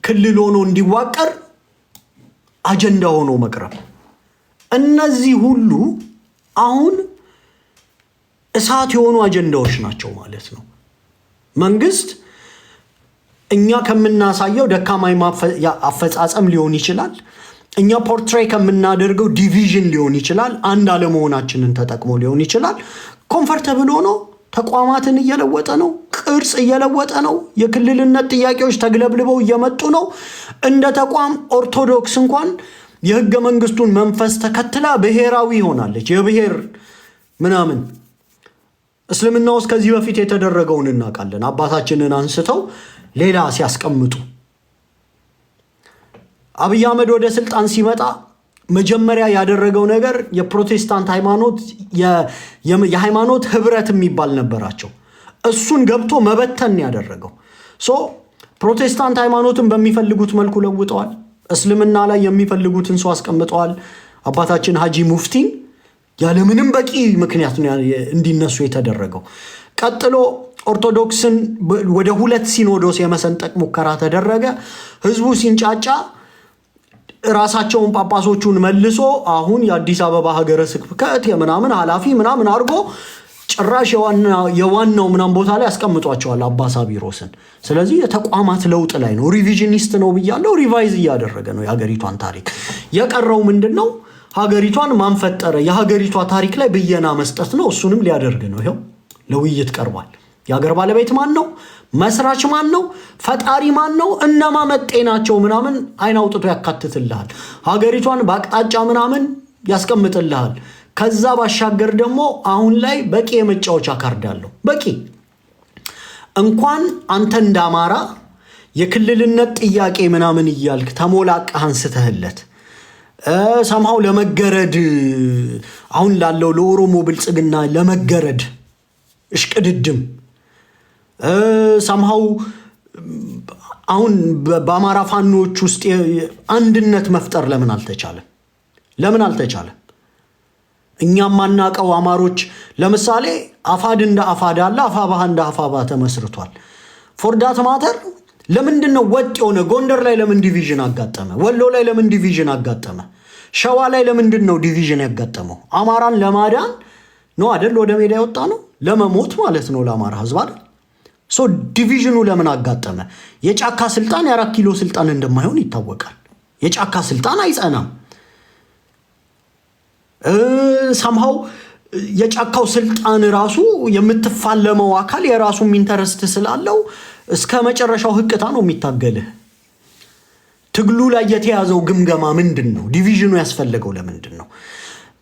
ክልል ሆኖ እንዲዋቀር አጀንዳ ሆኖ መቅረብ፣ እነዚህ ሁሉ አሁን እሳት የሆኑ አጀንዳዎች ናቸው ማለት ነው። መንግስት እኛ ከምናሳየው ደካማ አፈጻጸም ሊሆን ይችላል፣ እኛ ፖርትሬይ ከምናደርገው ዲቪዥን ሊሆን ይችላል፣ አንድ አለመሆናችንን ተጠቅሞ ሊሆን ይችላል። ኮምፈርተብል ሆኖ ተቋማትን እየለወጠ ነው፣ ቅርጽ እየለወጠ ነው። የክልልነት ጥያቄዎች ተግለብልበው እየመጡ ነው። እንደ ተቋም ኦርቶዶክስ እንኳን የህገ መንግስቱን መንፈስ ተከትላ ብሔራዊ ሆናለች። የብሔር ምናምን እስልምና ውስጥ ከዚህ በፊት የተደረገውን እናውቃለን። አባታችንን አንስተው ሌላ ሲያስቀምጡ አብይ አህመድ ወደ ስልጣን ሲመጣ መጀመሪያ ያደረገው ነገር የፕሮቴስታንት ሃይማኖት የሃይማኖት ህብረት የሚባል ነበራቸው። እሱን ገብቶ መበተን ያደረገው ፕሮቴስታንት ሃይማኖትን በሚፈልጉት መልኩ ለውጠዋል። እስልምና ላይ የሚፈልጉትን ሰው አስቀምጠዋል። አባታችን ሀጂ ሙፍቲን ያለምንም በቂ ምክንያት እንዲነሱ የተደረገው። ቀጥሎ ኦርቶዶክስን ወደ ሁለት ሲኖዶስ የመሰንጠቅ ሙከራ ተደረገ። ህዝቡ ሲንጫጫ ራሳቸውን ጳጳሶቹን መልሶ አሁን የአዲስ አበባ ሀገረ ስብከት የምናምን ኃላፊ ምናምን አድርጎ ጭራሽ የዋናው ምናምን ቦታ ላይ አስቀምጧቸዋል አባ ሳቢሮስን። ስለዚህ የተቋማት ለውጥ ላይ ነው። ሪቪዥኒስት ነው ብያለሁ። ሪቫይዝ እያደረገ ነው የሀገሪቷን ታሪክ። የቀረው ምንድን ነው? ሀገሪቷን ማንፈጠረ የሀገሪቷ ታሪክ ላይ ብየና መስጠት ነው። እሱንም ሊያደርግ ነው። ይኸው ለውይይት ቀርቧል። የሀገር ባለቤት ማን ነው? መስራች ማን ነው? ፈጣሪ ማን ነው? እነማ መጤ ናቸው? ምናምን አይን አውጥቶ ያካትትልሃል። ሀገሪቷን በአቅጣጫ ምናምን ያስቀምጥልሃል። ከዛ ባሻገር ደግሞ አሁን ላይ በቂ የመጫወቻ ካርድ አለው። በቂ እንኳን አንተ እንዳማራ የክልልነት ጥያቄ ምናምን እያልክ ተሞላቀህ አንስተህለት ሰምሃው ለመገረድ አሁን ላለው ለኦሮሞ ብልጽግና ለመገረድ እሽቅድድም ሰምሃው አሁን በአማራ ፋኖች ውስጥ አንድነት መፍጠር ለምን አልተቻለም? እኛም ማናቀው አማሮች ለምሳሌ አፋድ እንደ አፋድ አለ፣ አፋባህ እንደ አፋባህ ተመስርቷል። ፎርዳት ማተር ለምንድን ነው ወጥ የሆነ ጎንደር ላይ ለምን ዲቪዥን አጋጠመ? ወሎ ላይ ለምን ዲቪዥን አጋጠመ? ሸዋ ላይ ለምንድን ነው ዲቪዥን ያጋጠመው? አማራን ለማዳን ነው አይደል? ወደ ሜዳ የወጣ ነው ለመሞት ማለት ነው ለአማራ ህዝብ አይደል? ዲቪዥኑ ለምን አጋጠመ? የጫካ ስልጣን የ4 ኪሎ ስልጣን እንደማይሆን ይታወቃል። የጫካ ስልጣን አይጸናም። ሰምሃው የጫካው ስልጣን ራሱ የምትፋለመው አካል የራሱም ኢንተረስት ስላለው እስከ መጨረሻው ህቅታ ነው የሚታገልህ። ትግሉ ላይ የተያዘው ግምገማ ምንድን ነው? ዲቪዥኑ ያስፈልገው ለምንድን ነው?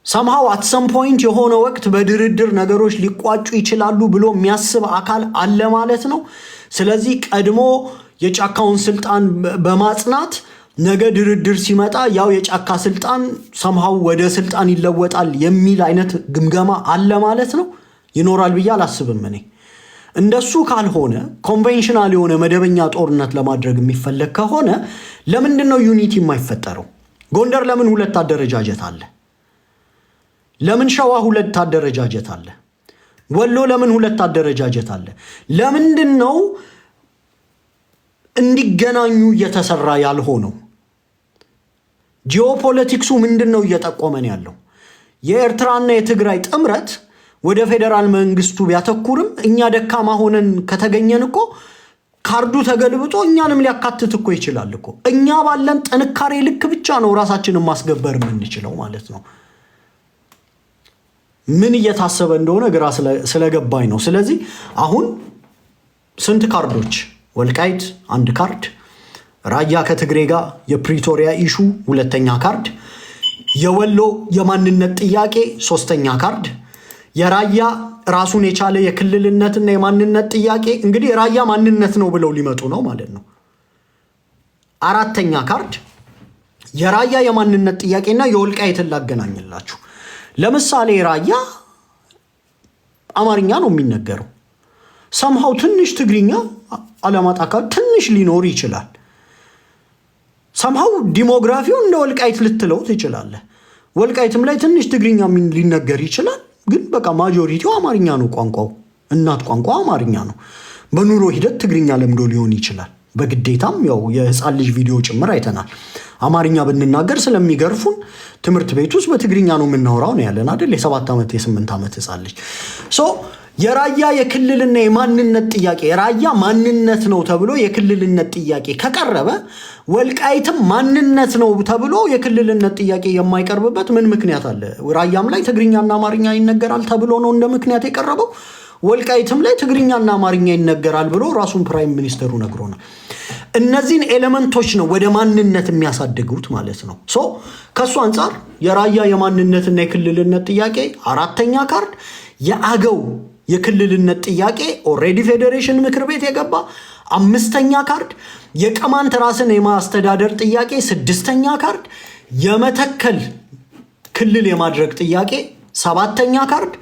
ሰምሃው አት ሰም ፖይንት የሆነ ወቅት በድርድር ነገሮች ሊቋጩ ይችላሉ ብሎ የሚያስብ አካል አለ ማለት ነው። ስለዚህ ቀድሞ የጫካውን ስልጣን በማጽናት ነገ ድርድር ሲመጣ ያው የጫካ ስልጣን ሰምሃው ወደ ስልጣን ይለወጣል የሚል አይነት ግምገማ አለ ማለት ነው። ይኖራል ብዬ አላስብም እኔ። እንደሱ ካልሆነ ኮንቬንሽናል የሆነ መደበኛ ጦርነት ለማድረግ የሚፈለግ ከሆነ ለምንድን ነው ዩኒቲ የማይፈጠረው? ጎንደር ለምን 2 አደረጃጀት አለ? ለምን ሸዋ 2 አደረጃጀት አለ? ወሎ ለምን ሁለት አደረጃጀት አለ? ለምንድን ነው እንዲገናኙ እየተሰራ ያልሆነው? ጂኦፖለቲክሱ ምንድን ነው እየጠቆመን ያለው? የኤርትራና የትግራይ ጥምረት ወደ ፌዴራል መንግስቱ ቢያተኩርም እኛ ደካማ ሆነን ከተገኘን እኮ ካርዱ ተገልብጦ እኛንም ሊያካትት እኮ ይችላል እኮ። እኛ ባለን ጥንካሬ ልክ ብቻ ነው ራሳችንን ማስገበር የምንችለው ማለት ነው። ምን እየታሰበ እንደሆነ ግራ ስለገባኝ ነው። ስለዚህ አሁን ስንት ካርዶች? ወልቃይት አንድ ካርድ፣ ራያ ከትግሬ ጋር የፕሪቶሪያ ኢሹ ሁለተኛ ካርድ፣ የወሎ የማንነት ጥያቄ ሶስተኛ ካርድ፣ የራያ ራሱን የቻለ የክልልነትና የማንነት ጥያቄ እንግዲህ ራያ ማንነት ነው ብለው ሊመጡ ነው ማለት ነው። አራተኛ ካርድ የራያ የማንነት ጥያቄና የወልቃይትን ላገናኝላችሁ። ለምሳሌ ራያ አማርኛ ነው የሚነገረው። ሰምሃው ትንሽ ትግርኛ አላማጣ አካባቢ ትንሽ ሊኖር ይችላል። ሰምሃው ዲሞግራፊው እንደ ወልቃይት ልትለው ትችላለህ። ወልቃይትም ላይ ትንሽ ትግርኛ ሊነገር ይችላል። ግን በቃ ማጆሪቲው አማርኛ ነው። ቋንቋው እናት ቋንቋ አማርኛ ነው። በኑሮ ሂደት ትግርኛ ለምዶ ሊሆን ይችላል። በግዴታም ያው የህፃን ልጅ ቪዲዮ ጭምር አይተናል። አማርኛ ብንናገር ስለሚገርፉን ትምህርት ቤት ውስጥ በትግርኛ ነው የምናወራው ነው ያለን አይደል? የ7 ዓመት የ8 ዓመት ህፃን ልጅ። የራያ የክልልና የማንነት ጥያቄ የራያ ማንነት ነው ተብሎ የክልልነት ጥያቄ ከቀረበ ወልቃይትም ማንነት ነው ተብሎ የክልልነት ጥያቄ የማይቀርብበት ምን ምክንያት አለ? ራያም ላይ ትግርኛና አማርኛ ይነገራል ተብሎ ነው እንደ ምክንያት የቀረበው። ወልቃይትም ላይ ትግርኛና አማርኛ ይነገራል ብሎ ራሱን ፕራይም ሚኒስተሩ ነግሮናል። እነዚህን ኤሌመንቶች ነው ወደ ማንነት የሚያሳድጉት ማለት ነው። ከሱ አንጻር የራያ የማንነትና የክልልነት ጥያቄ አራተኛ ካርድ፣ የአገው የክልልነት ጥያቄ ኦሬዲ ፌዴሬሽን ምክር ቤት የገባ አምስተኛ ካርድ፣ የቅማንት ራስን የማስተዳደር ጥያቄ ስድስተኛ ካርድ፣ የመተከል ክልል የማድረግ ጥያቄ ሰባተኛ ካርድ፣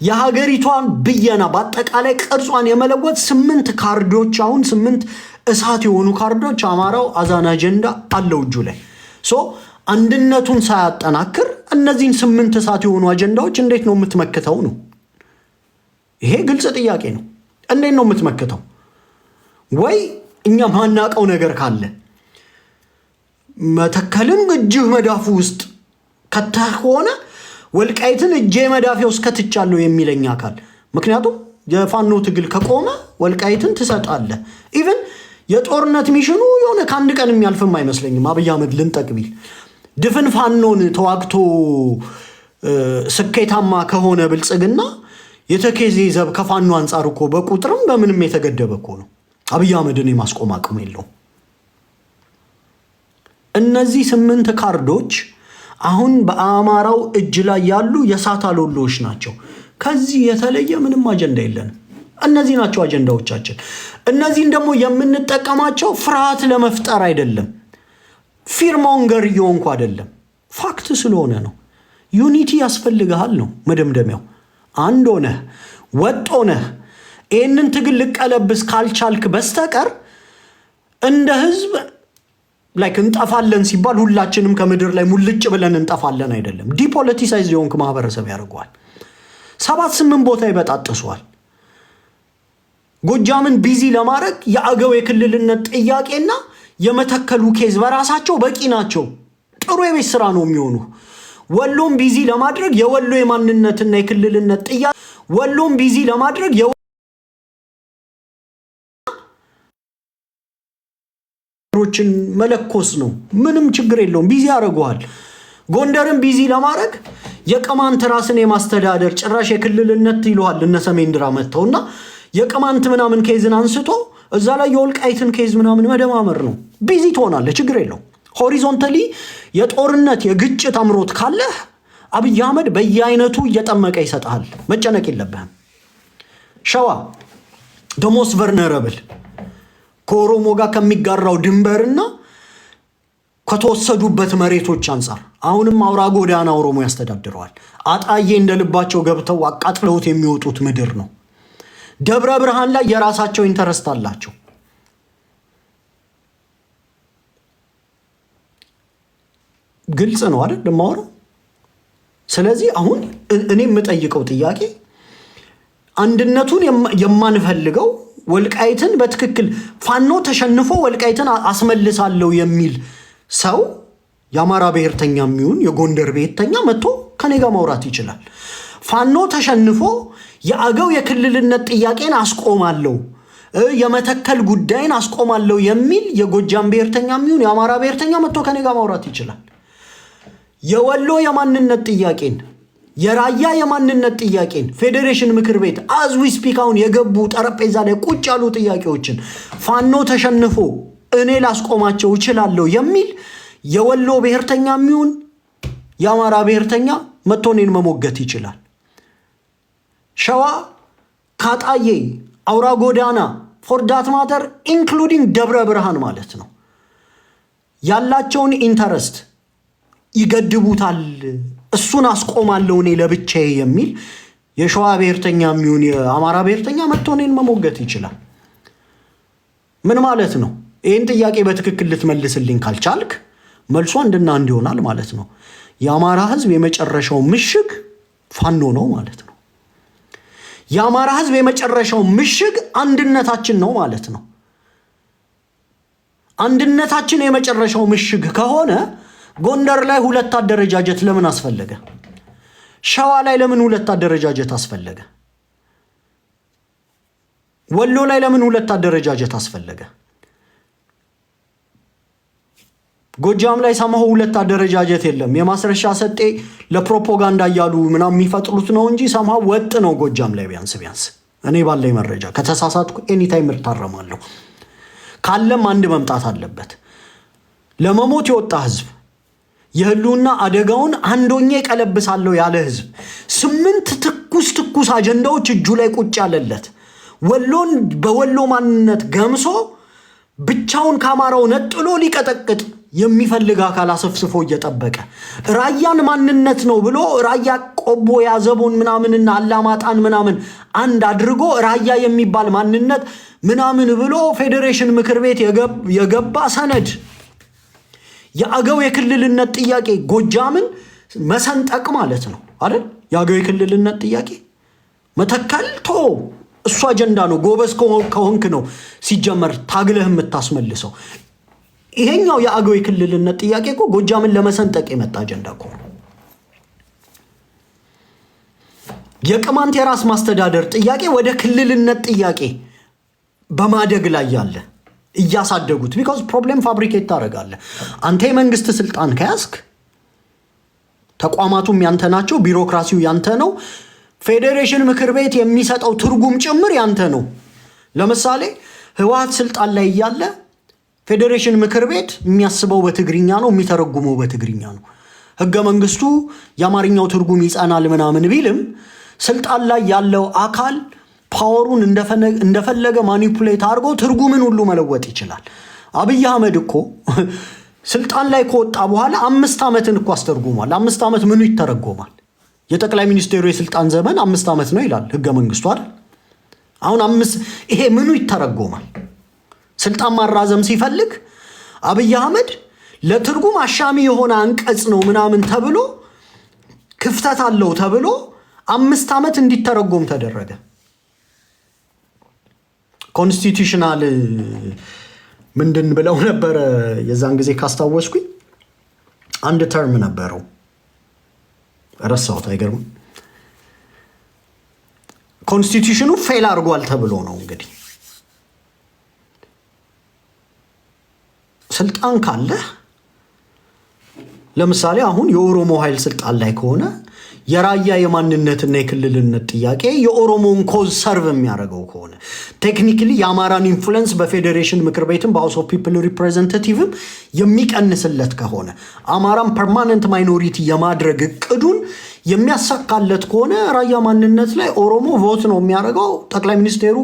የሀገሪቷን ብየና በአጠቃላይ ቅርጿን የመለወጥ 8 ካርዶች አሁን 8 እሳት የሆኑ ካርዶች አማራው አዛን አጀንዳ አለው እጁ ላይ። አንድነቱን ሳያጠናክር እነዚህን 8 እሳት የሆኑ አጀንዳዎች እንዴት ነው የምትመክተው ነው? ይሄ ግልጽ ጥያቄ ነው። እንዴት ነው የምትመክተው? ወይ እኛ ማናቀው ነገር ካለ መተከልን እጅህ መዳፉ ውስጥ ከተህ ከሆነ ወልቃይትን እጄ መዳፌ ውስጥ ከትቻለሁ የሚለኝ አካል፣ ምክንያቱም የፋኖ ትግል ከቆመ ወልቃይትን ትሰጣለህ። ኢቭን የጦርነት ሚሽኑ የሆነ ከአንድ ቀን የሚያልፍም አይመስለኝም። አብይ አህመድ ልንጠቅቢል ድፍን ፋኖን ተዋግቶ ስኬታማ ከሆነ ብልጽግና የተከዜ ዘብ ከፋኖ አንጻር እኮ በቁጥርም በምንም የተገደበ እኮ ነው። አብይ አህመድን የማስቆም አቅም የለውም። እነዚህ 8 ካርዶች አሁን በአማራው እጅ ላይ ያሉ የሳት አሎሎዎች ናቸው። ከዚህ የተለየ ምንም አጀንዳ የለንም። እነዚህ ናቸው አጀንዳዎቻችን። እነዚህን ደግሞ የምንጠቀማቸው ፍርሃት ለመፍጠር አይደለም፣ ፊርሞንገር እየሆንኩ አይደለም፣ ፋክት ስለሆነ ነው። ዩኒቲ ያስፈልግሃል ነው መደምደሚያው። አንድ ሆነህ ወጥ ሆነህ ይህንን ትግል ልቀለብስ ካልቻልክ በስተቀር እንደ ህዝብ ላይክ እንጠፋለን ሲባል ሁላችንም ከምድር ላይ ሙልጭ ብለን እንጠፋለን አይደለም። ዲፖለቲሳይዝ የሆንክ ማህበረሰብ ያደርገዋል። 7-8 ቦታ ይበጣጥሷል። ጎጃምን ቢዚ ለማድረግ የአገው የክልልነት ጥያቄና የመተከሉ ኬዝ በራሳቸው በቂ ናቸው። ጥሩ የቤት ስራ ነው የሚሆኑ። ወሎም ቢዚ ለማድረግ የወሎ የማንነትና የክልልነት ጥያቄ ወሎም ቢዚ ለማድረግ ሮችን መለኮስ ነው። ምንም ችግር የለውም። ቢዚ ያደርገዋል። ጎንደርን ቢዚ ለማድረግ የቅማንት ራስን የማስተዳደር ጭራሽ የክልልነት ይለዋል እነ ሰሜን ድራ መጥተውና የቅማንት ምናምን ኬዝን አንስቶ እዛ ላይ የወልቃይትን ኬዝ ምናምን መደማመር ነው። ቢዚ ትሆናለህ። ችግር የለውም። ሆሪዞንታሊ የጦርነት የግጭት አምሮት ካለህ አብይ አህመድ በየአይነቱ እየጠመቀ ይሰጣል። መጨነቅ የለብህም። ሸዋ ደሞስ ቨርነረብል ከኦሮሞ ጋር ከሚጋራው ድንበርና ከተወሰዱበት መሬቶች አንጻር አሁንም አውራ ጎዳና ኦሮሞ ያስተዳድረዋል። አጣዬ እንደልባቸው ገብተው አቃጥለውት የሚወጡት ምድር ነው። ደብረ ብርሃን ላይ የራሳቸው ኢንተረስት አላቸው። ግልጽ ነው አይደል ደማወራ። ስለዚህ አሁን እኔ የምጠይቀው ጥያቄ አንድነቱን የማንፈልገው ወልቃይትን በትክክል ፋኖ ተሸንፎ ወልቃይትን አስመልሳለሁ የሚል ሰው የአማራ ብሔርተኛ የሚሆን የጎንደር ብሔርተኛ መጥቶ ከኔ ጋር ማውራት ይችላል። ፋኖ ተሸንፎ የአገው የክልልነት ጥያቄን አስቆማለሁ፣ የመተከል ጉዳይን አስቆማለሁ የሚል የጎጃም ብሔርተኛ የሚሆን የአማራ ብሔርተኛ መጥቶ ከኔ ጋር ማውራት ይችላል። የወሎ የማንነት ጥያቄን የራያ የማንነት ጥያቄን ፌዴሬሽን ምክር ቤት አዝዊ ስፒካውን የገቡ ጠረጴዛ ላይ ቁጭ ያሉ ጥያቄዎችን ፋኖ ተሸንፎ እኔ ላስቆማቸው እችላለሁ የሚል የወሎ ብሔርተኛ የሚሆን የአማራ ብሔርተኛ መጥቶ እኔን መሞገት ይችላል። ሸዋ ካጣዬ አውራ ጎዳና ፎር ዳት ማተር ኢንክሉዲንግ ደብረ ብርሃን ማለት ነው ያላቸውን ኢንተረስት ይገድቡታል፣ እሱን አስቆማለሁ እኔ ለብቻዬ የሚል የሸዋ ብሔርተኛ የሚሆን የአማራ ብሔርተኛ መጥቶ እኔን መሞገት ይችላል። ምን ማለት ነው? ይህን ጥያቄ በትክክል ልትመልስልኝ ካልቻልክ መልሶ አንድና አንድ ይሆናል ማለት ነው። የአማራ ህዝብ የመጨረሻው ምሽግ ፋኖ ነው ማለት ነው። የአማራ ህዝብ የመጨረሻው ምሽግ አንድነታችን ነው ማለት ነው። አንድነታችን የመጨረሻው ምሽግ ከሆነ ጎንደር ላይ ሁለት አደረጃጀት ለምን አስፈለገ? ሸዋ ላይ ለምን ሁለት አደረጃጀት አስፈለገ? ወሎ ላይ ለምን ሁለት አደረጃጀት አስፈለገ? ጎጃም ላይ ሰማሁ ሁለት አደረጃጀት የለም። የማስረሻ ሰጤ ለፕሮፓጋንዳ እያሉ ምናምን የሚፈጥሩት ነው እንጂ ሰማሁ ወጥ ነው ጎጃም ላይ ቢያንስ እኔ ባለኝ መረጃ። ከተሳሳትኩ ኤኒታይም እታረማለሁ። ካለም አንድ መምጣት አለበት። ለመሞት የወጣ ህዝብ የህልውና አደጋውን አንዶኜ ቀለብሳለሁ ያለ ህዝብ 8 ትኩስ አጀንዳዎች እጁ ላይ ቁጭ ያለለት ወሎን በወሎ ማንነት ገምሶ ብቻውን ከአማራው ነጥሎ ሊቀጠቅጥ የሚፈልግ አካል አሰፍስፎ እየጠበቀ ራያን ማንነት ነው ብሎ ራያ ቆቦ ያዘቦን ምናምንና አላማጣን ምናምን አንድ አድርጎ ራያ የሚባል ማንነት ምናምን ብሎ ፌዴሬሽን ምክር ቤት የገባ ሰነድ የአገው የክልልነት ጥያቄ ጎጃምን መሰንጠቅ ማለት ነው አይደል? የአገው የክልልነት ጥያቄ መተከል እሱ አጀንዳ ነው። ጎበዝ ከሆንክ ነው ሲጀመር ታግለህ የምታስመልሰው። ይሄኛው የአገው የክልልነት ጥያቄ እኮ ጎጃምን ለመሰንጠቅ የመጣ አጀንዳ እኮ ነው። የቅማንት የራስ ማስተዳደር ጥያቄ ወደ ክልልነት ጥያቄ በማደግ ላይ ያለ እያሳደጉት ቢኮዝ ፕሮብሌም ፋብሪኬት ታደርጋለህ። አንተ የመንግስት ስልጣን ከያዝክ ተቋማቱም ያንተ ናቸው፣ ቢሮክራሲው ያንተ ነው፣ ፌዴሬሽን ምክር ቤት የሚሰጠው ትርጉም ጭምር ያንተ ነው። ለምሳሌ ህወሓት ስልጣን ላይ እያለ ፌዴሬሽን ምክር ቤት የሚያስበው በትግርኛ ነው፣ የሚተረጉመው በትግርኛ ነው። ህገ መንግስቱ የአማርኛው ትርጉም ይጸናል ምናምን ቢልም ስልጣን ላይ ያለው አካል ፓወሩን እንደፈለገ ማኒፑሌት አድርጎ ትርጉምን ሁሉ መለወጥ ይችላል። አብይ አህመድ እኮ ስልጣን ላይ ከወጣ በኋላ 5 ዓመትን እኮ አስተርጉሟል። 5 ዓመት ምኑ ይተረጎማል? የጠቅላይ ሚኒስቴሩ የስልጣን ዘመን 5 ዓመት ነው ይላል ህገ መንግስቱ አይደል? አሁን 5 ይሄ ምኑ ይተረጎማል? ስልጣን ማራዘም ሲፈልግ አብይ አህመድ ለትርጉም አሻሚ የሆነ አንቀጽ ነው ምናምን ተብሎ ክፍተት አለው ተብሎ 5 ዓመት እንዲተረጎም ተደረገ። ኮንስቲቱሽናል ምንድን ብለው ነበረ የዛን ጊዜ ካስታወስኩኝ አንድ ተርም ነበረው ረሳሁት። አይገርም? ኮንስቲቱሽኑ ፌል አድርጓል ተብሎ ነው እንግዲህ ስልጣን ካለ ለምሳሌ አሁን የኦሮሞ ኃይል ስልጣን ላይ ከሆነ የራያ የማንነትና የክልልነት ጥያቄ የኦሮሞን ኮዝ ሰርቭ የሚያደርገው ከሆነ ቴክኒካሊ የአማራን ኢንፍሉዌንስ በፌዴሬሽን ምክር ቤትም በሃውስ ኦፍ ፒፕል ሪፕሬዘንታቲቭም የሚቀንስለት ከሆነ አማራን ፐርማነንት ማይኖሪቲ የማድረግ እቅዱን የሚያሳካለት ከሆነ ራያ ማንነት ላይ ኦሮሞ ቮት ነው የሚያደርገው። ጠቅላይ ሚኒስቴሩ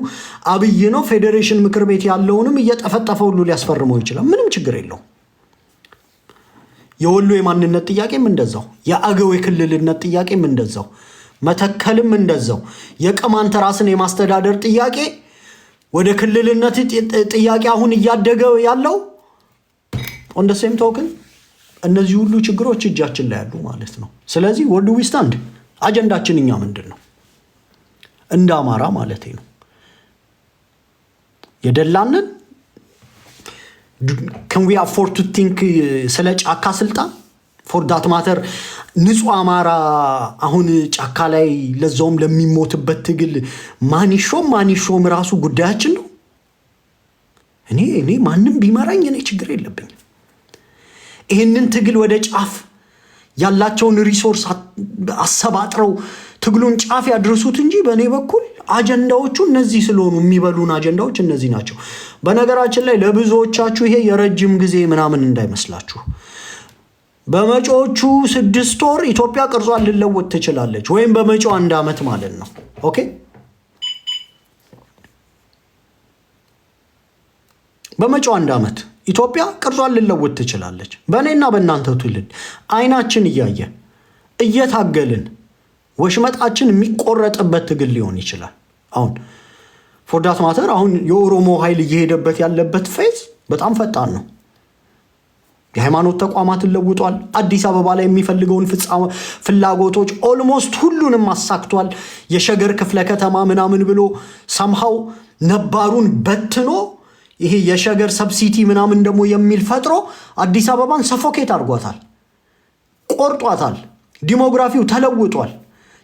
አብይ ነው። ፌዴሬሽን ምክር ቤት ያለውንም እየጠፈጠፈ ሁሉ ሊያስፈርመው ይችላል። ምንም ችግር የለው። የወሎ የማንነት ጥያቄም እንደዛው፣ የአገው የክልልነት ጥያቄም እንደዛው፣ መተከልም እንደዛው፣ የቅማንት ራስን የማስተዳደር ጥያቄ ወደ ክልልነት ጥያቄ አሁን እያደገ ያለው ኦን ዘ ሴም ቶክን እነዚህ ሁሉ ችግሮች እጃችን ላይ ያሉ ማለት ነው። ስለዚህ ወርድ ዊ ስታንድ አጀንዳችን እኛ ምንድን ነው? እንደ አማራ ማለት ነው። የደላንን can we afford to think ስለ ጫካ ስልጣን for that matter ንጹህ አማራ አሁን ጫካ ላይ ለዛውም ለሚሞትበት ትግል ማንሾም ራሱ ጉዳያችን ነው። እኔ ማንንም ቢመራኝ እኔ ችግር የለብኝ። ይሄንን ትግል ወደ ጫፍ ያላቸውን ሪሶርስ አሰባጥረው ትግሉን ጫፍ ያድርሱት እንጂ በእኔ በኩል አጀንዳዎቹ እነዚህ ስለሆኑ የሚበሉን አጀንዳዎች እነዚህ ናቸው። በነገራችን ላይ ለብዙዎቻችሁ ይሄ የረጅም ጊዜ ምናምን እንዳይመስላችሁ። በመጪዎቹ 6 ወር ኢትዮጵያ ቅርጿን ልለወጥ ትችላለች፣ ወይም በመጪው 1 ዓመት ማለት ነው። ኦኬ በመጪው 1 ዓመት ኢትዮጵያ ቅርጿን ልለወጥ ትችላለች። በእኔና በእናንተ ትውልድ አይናችን እያየ እየታገልን ወሽመጣችን የሚቆረጥበት ትግል ሊሆን ይችላል። አሁን for that matter አሁን የኦሮሞ ኃይል እየሄደበት ያለበት ፌዝ በጣም ፈጣን ነው። የሃይማኖት ተቋማትን ለውጧል። አዲስ አበባ ላይ የሚፈልገውን ፍላጎቶች ኦልሞስት ሁሉንም አሳክቷል። የሸገር ክፍለ ከተማ ምናምን ብሎ somehow ነባሩን በትኖ ይሄ የሸገር ሰብሲቲ ምናምን ደግሞ የሚል ፈጥሮ አዲስ አበባን ሰፎኬት አድርጓታል፣ ቆርጧታል። ዲሞግራፊው ተለውጧል።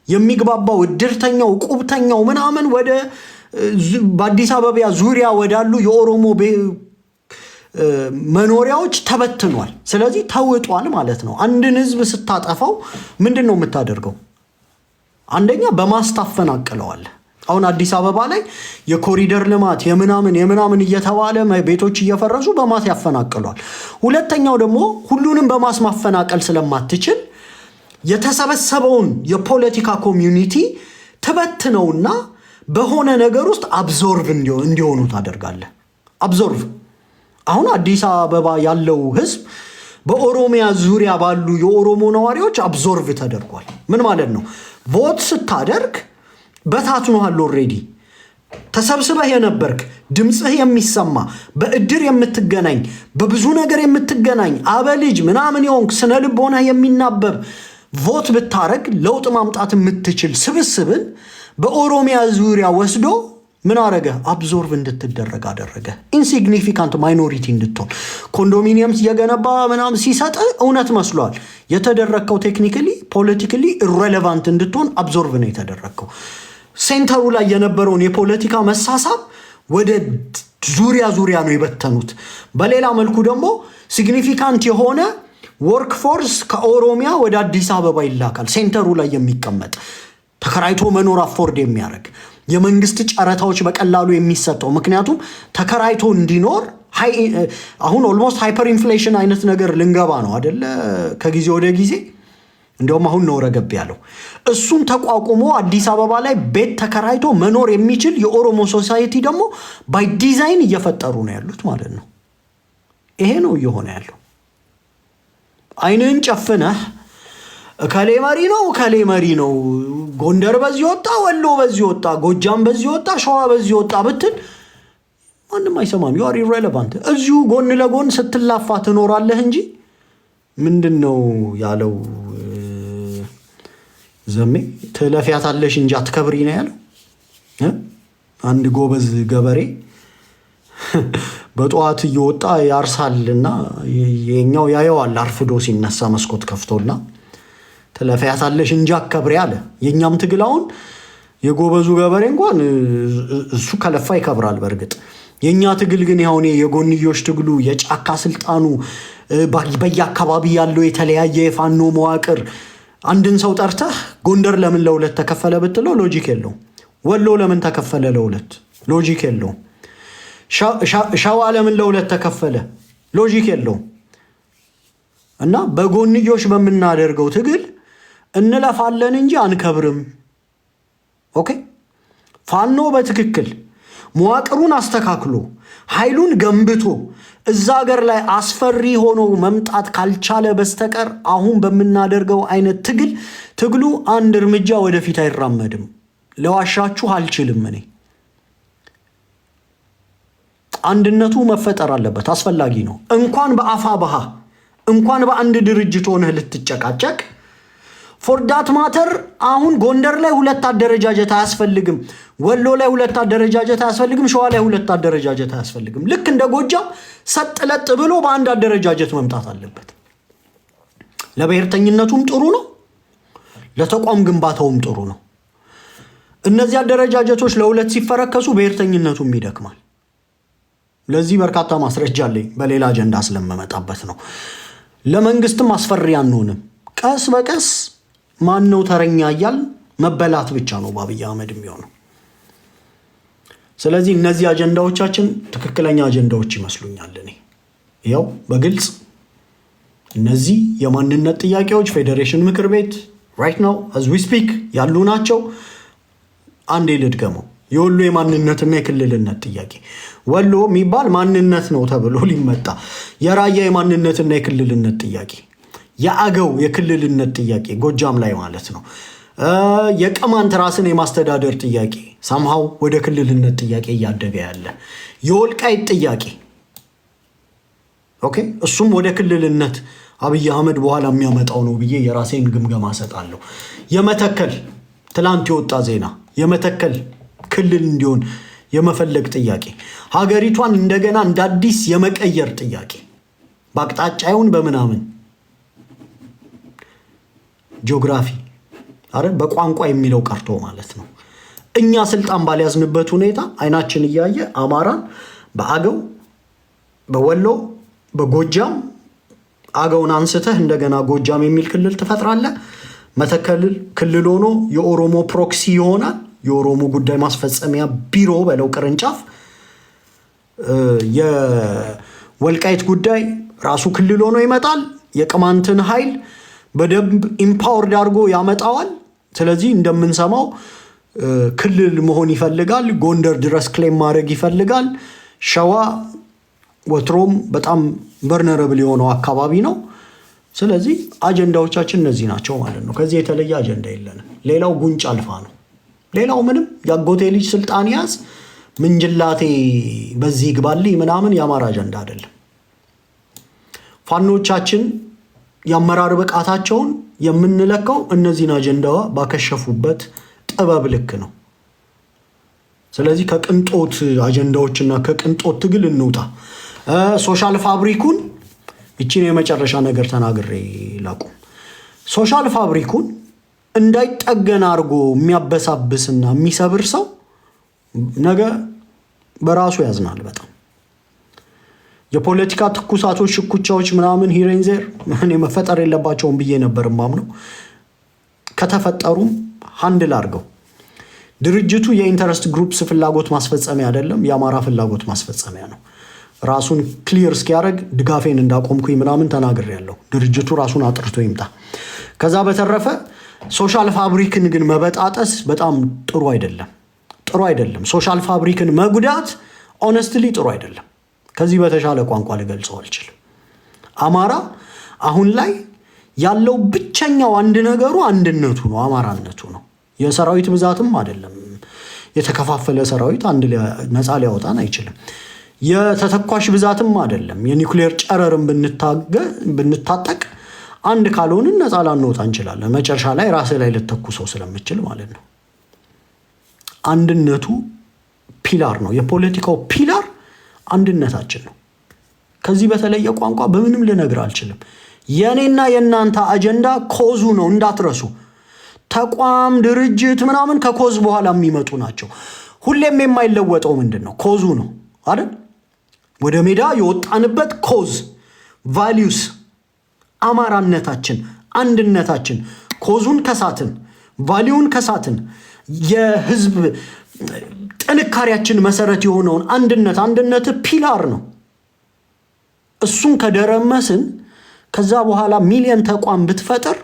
የሚግባባው እድርተኛው ቁብተኛው ምናምን ወደ በአዲስ አበባ ዙሪያ ወዳሉ የኦሮሞ መኖሪያዎች ተበትኗል። ስለዚህ ተውጧል ማለት ነው። አንድን ህዝብ ስታጠፋው ምንድነው የምታደርገው? አንደኛ በማስታፈናቀለዋል። አሁን አዲስ አበባ ላይ የኮሪደር ልማት የምናምን እየተባለ ቤቶች እየፈረሱ በማስ ያፈናቀሏል። ሁለተኛው ደግሞ ሁሉንም በማስማፈናቀል ስለማትችል የተሰበሰበውን የፖለቲካ ኮሚዩኒቲ ተበትነውና በሆነ ነገር ውስጥ አብዞርቭ እንዲሆኑ ታደርጋለህ። አብዞርቭ አሁን አዲስ አበባ ያለው ህዝብ በኦሮሚያ ዙሪያ ባሉ የኦሮሞ ነዋሪዎች አብዞርቭ ተደርጓል። ምን ማለት ነው? ቮት ስታደርግ በታትኗል። ኦሬዲ ተሰብስበህ የነበርክ ድምጽህ የሚሰማ በእድር የምትገናኝ በብዙ ነገር የምትገናኝ አበልጅ ምናምን የሆንክ ስነ ልቦና የሚናበብ ቮት ብታረግ ለውጥ ማምጣት የምትችል ስብስብን በኦሮሚያ ዙሪያ ወስዶ ምን አረገ? አብዞርቭ እንድትደረግ አደረገ። ኢንሲግኒፊካንት ማይኖሪቲ እንድትሆን ኮንዶሚኒየምስ የገነባ ምናምን ሲሰጥ እውነት መስሏል። የተደረከው ቴክኒካሊ ፖለቲካሊ ኢሬሌቫንት እንድትሆን አብዞርቭ ነው የተደረከው። ሴንተሩ ላይ የነበረውን የፖለቲካ መሳሳብ ወደ ዙሪያ ነው የበተኑት። በሌላ መልኩ ደግሞ ሲግኒፊካንት የሆነ ወርክ ፎርስ ከኦሮሚያ ወደ አዲስ አበባ ይላካል። ሴንተሩ ላይ የሚቀመጥ ተከራይቶ መኖር አፎርድ የሚያደርግ የመንግስት ጨረታዎች በቀላሉ የሚሰጠው ምክንያቱም ተከራይቶ እንዲኖር አሁን ኦልሞስት ሃይፐር ኢንፍሌሽን አይነት ነገር ልንገባ ነው አይደለ? ከጊዜ ወደ ጊዜ እንደውም አሁን ነው ረገብ ያለው። እሱን ተቋቁሞ አዲስ አበባ ላይ ቤት ተከራይቶ መኖር የሚችል የኦሮሞ ሶሳይቲ ደግሞ ባይ ዲዛይን እየፈጠሩ ነው ያሉት ማለት ነው። ይሄ ነው እየሆነ ያለው። አይንን ጨፍነህ ከሌ መሪ ነው ጎንደር በዚህ ወጣ፣ ወሎ በዚህ ወጣ፣ ጎጃም በዚህ ወጣ፣ ሸዋ በዚህ ወጣ ብትል ማንም አይሰማም። you are irrelevant። እዚሁ ጎን ለጎን ስትላፋ ትኖራለህ እንጂ ምንድነው ያለው ዘሜ ትለፊያታለሽ እንጂ አትከብሪ ነው ያለው። አንድ ጎበዝ ገበሬ በጧት እየወጣ ያርሳልና የኛው ያየዋል አርፍዶ ሲነሳ መስኮት ከፍቶና ትለፊያታለሽ እንጂ አትከብሪ አለ። የኛም ትግላውን የጎበዙ ገበሬ እንኳን እሱ ከለፋ ይከብራል። በርግጥ የኛ ትግል ግን ያው የጎንዮሽ ትግሉ የጫካ ስልጣኑ በየአካባቢ ያለው የተለያየ የፋኖ መዋቅር አንድን ሰው ጠርተህ ጎንደር ለምን ለሁለት ተከፈለ ብትለው ሎጂክ የለውም። ወሎ ለምን ተከፈለ ለሁለት ሎጂክ የለውም። ሸዋ ለምን ለሁለት ተከፈለ ሎጂክ የለውም። እና በጎንዮሽ በመናደርገው ትግል እንለፋለን እንጂ አንከብርም። ኦኬ ፋኖ በትክክል መዋቅሩን አስተካክሎ ኃይሉን ገንብቶ እዛ ሀገር ላይ አስፈሪ ሆኖ መምጣት ካልቻለ በስተቀር አሁን በመናደርገው አይነት ትግሉ አንድ እርምጃ ወደፊት አይራመድም። ለዋሻችሁ አልችልም። እኔ አንድነቱ መፈጠር አለበት፣ አስፈላጊ ነው። እንኳን በአፋብኃ እንኳን በአንድ ድርጅት ሆነህ ልትጨቃጨቅ ፎር ዳት ማተር አሁን ጎንደር ላይ ሁለት አደረጃጀት አያስፈልግም፣ ወሎ ላይ ሁለት አደረጃጀት አያስፈልግም፣ ሸዋ ላይ ሁለት አደረጃጀት አያስፈልግም። ልክ እንደ ጎጃም ሰጥለጥ ብሎ በአንድ አደረጃጀት መምጣት አለበት። ለብሔርተኝነቱም ጥሩ ነው፣ ለተቋም ግንባታውም ጥሩ ነው። እነዚህ አደረጃጀቶች ለሁለት ሲፈረከሱ ብሔርተኝነቱም ይደክማል። ለዚህ በርካታ ማስረጃ አለኝ፣ በሌላ አጀንዳ ስለመመጣበት ነው። ለመንግስትም አስፈሪ አንሆንም። ቀስ በቀስ ማን ነው ተረኛ እያል መበላት ብቻ ነው በአብይ አህመድ የሚሆነው። ስለዚህ እነዚህ አጀንዳዎቻችን ትክክለኛ አጀንዳዎች ይመስሉኛል። እኔ ያው በግልጽ እነዚህ የማንነት ጥያቄዎች ፌዴሬሽን ምክር ቤት right now as we speak ያሉ ናቸው። አንዴ ልድገመው። የወሎ የማንነትና የክልልነት ጥያቄ ወሎ የሚባል ማንነት ነው ተብሎ ሊመጣ፣ የራያ የማንነትና የክልልነት ጥያቄ፣ የአገው የክልልነት ጥያቄ ጎጃም ላይ ማለት ነው፣ የቅማንት ራስን የማስተዳደር ጥያቄ ሳምሃው ወደ ክልልነት ጥያቄ እያደገ ያለ፣ የወልቃይት ጥያቄ ኦኬ፣ እሱም ወደ ክልልነት አብይ አህመድ በኋላ የሚያመጣው ነው ብዬ የራሴን ግምገማ ሰጣለሁ። የመተከል ትላንት የወጣ ዜና የመተከል ክልል እንዲሆን የመፈለግ ጥያቄ፣ ሀገሪቷን እንደገና እንደ አዲስ የመቀየር ጥያቄ በአቅጣጫ ይሁን በምናምን ጂኦግራፊ አይደል በቋንቋ የሚለው ቀርቶ ማለት ነው። እኛ ስልጣን ባልያዝንበት ሁኔታ አይናችን እያየ አማራን በአገው በወሎ በጎጃም አገውን አንስተህ እንደገና ጎጃም የሚል ክልል ትፈጥራለህ። መተከል ክልል ሆኖ የኦሮሞ ፕሮክሲ ይሆናል። የኦሮሞ ጉዳይ ማስፈጸሚያ ቢሮ በለው ቅርንጫፍ። የወልቃይት ጉዳይ ራሱ ክልል ሆኖ ይመጣል። የቅማንትን ኃይል በደንብ ኢምፓወርድ አድርጎ ያመጣዋል። ስለዚህ እንደምንሰማው ክልል መሆን ይፈልጋል። ጎንደር ድረስ ክሌም ማድረግ ይፈልጋል። ሸዋ ወትሮም በጣም ቨርነረብል የሆነው አካባቢ ነው። ስለዚህ አጀንዳዎቻችን እነዚህ ናቸው ማለት ነው። ከዚህ የተለየ አጀንዳ የለንም። ሌላው ጉንጭ አልፋ ነው። ሌላው ምንም ያጎቴ ልጅ ስልጣን ያዝ ምንጅላቴ በዚህ ግባልኝ ምናምን የአማራ አጀንዳ አይደለም። ፋኖቻችን የአመራር ብቃታቸውን የምንለካው እነዚህን አጀንዳዋ ባከሸፉበት ጥበብ ልክ ነው። ስለዚህ ከቅንጦት አጀንዳዎችና ከቅንጦት ትግል እንውጣ። ሶሻል ፋብሪኩን እቺን የመጨረሻ ነገር ተናግሬ ላቁም። ሶሻል ፋብሪኩን እንዳይጠገን አድርጎ የሚያበሳብስና የሚሰብር ሰው ነገ በራሱ ያዝናል በጣም። የፖለቲካ ትኩሳቶች፣ ሽኩቻዎች ምናምን ሂሬንዜር እኔ መፈጠር የለባቸውም ብዬ ነበር ማምነው። ከተፈጠሩም ሃንድል አድርገው። ድርጅቱ የኢንተረስት ግሩፕስ ፍላጎት ማስፈጸሚያ አይደለም፣ የአማራ ፍላጎት ማስፈጸሚያ ነው። ራሱን ክሊር እስኪያደርግ ድጋፌን እንዳቆምኩኝ ምናምን ተናግሬያለሁ። ድርጅቱ ራሱን አጥርቶ ይምጣ። ከዛ በተረፈ ሶሻል ፋብሪክን ግን መበጣጠስ በጣም ጥሩ አይደለም። ሶሻል ፋብሪክን መጉዳት ኦነስትሊ ጥሩ አይደለም። ከዚህ በተሻለ ቋንቋ ልገልጸው አልችልም። አማራ አሁን ላይ ያለው ብቸኛው አንድ ነገሩ አንድነቱ ነው፣ አማራነቱ ነው። የሰራዊት ብዛትም አይደለም። የተከፋፈለ ሰራዊት አንድ ነፃ ሊያወጣን አይችልም። የተተኳሽ ብዛትም አይደለም። የኒውክሌር ጨረርን ብንታጠቅ አንድ ካልሆንን ነፃ ላንወጣ እንችላለን። መጨረሻ ላይ ራስህ ላይ ልተኩሰው ስለምችል ማለት ነው። አንድነቱ ፒላር ነው። የፖለቲካው ፒላር አንድነታችን ነው። ከዚህ በተለየ ቋንቋ በምንም ልነግር አልችልም። የኔና የእናንተ አጀንዳ ኮዙ ነው እንዳትረሱ። ተቋም ድርጅት ምናምን ከኮዝ በኋላ የሚመጡ ናቸው። ሁሌም የማይለወጠው ምንድን ነው? ኮዙ ነው አይደል? ወደ ሜዳ የወጣንበት ኮዝ ቫሊዩስ፣ አማራነታችን፣ አንድነታችን። ኮዙን ከሳትን፣ ቫሊዩን ከሳትን፣ የህዝብ ጥንካሬያችን መሰረት የሆነውን አንድነት ፒላር ነው። እሱን ከደረመስን ከዛ በኋላ ሚሊየን ተቋም ብትፈጥር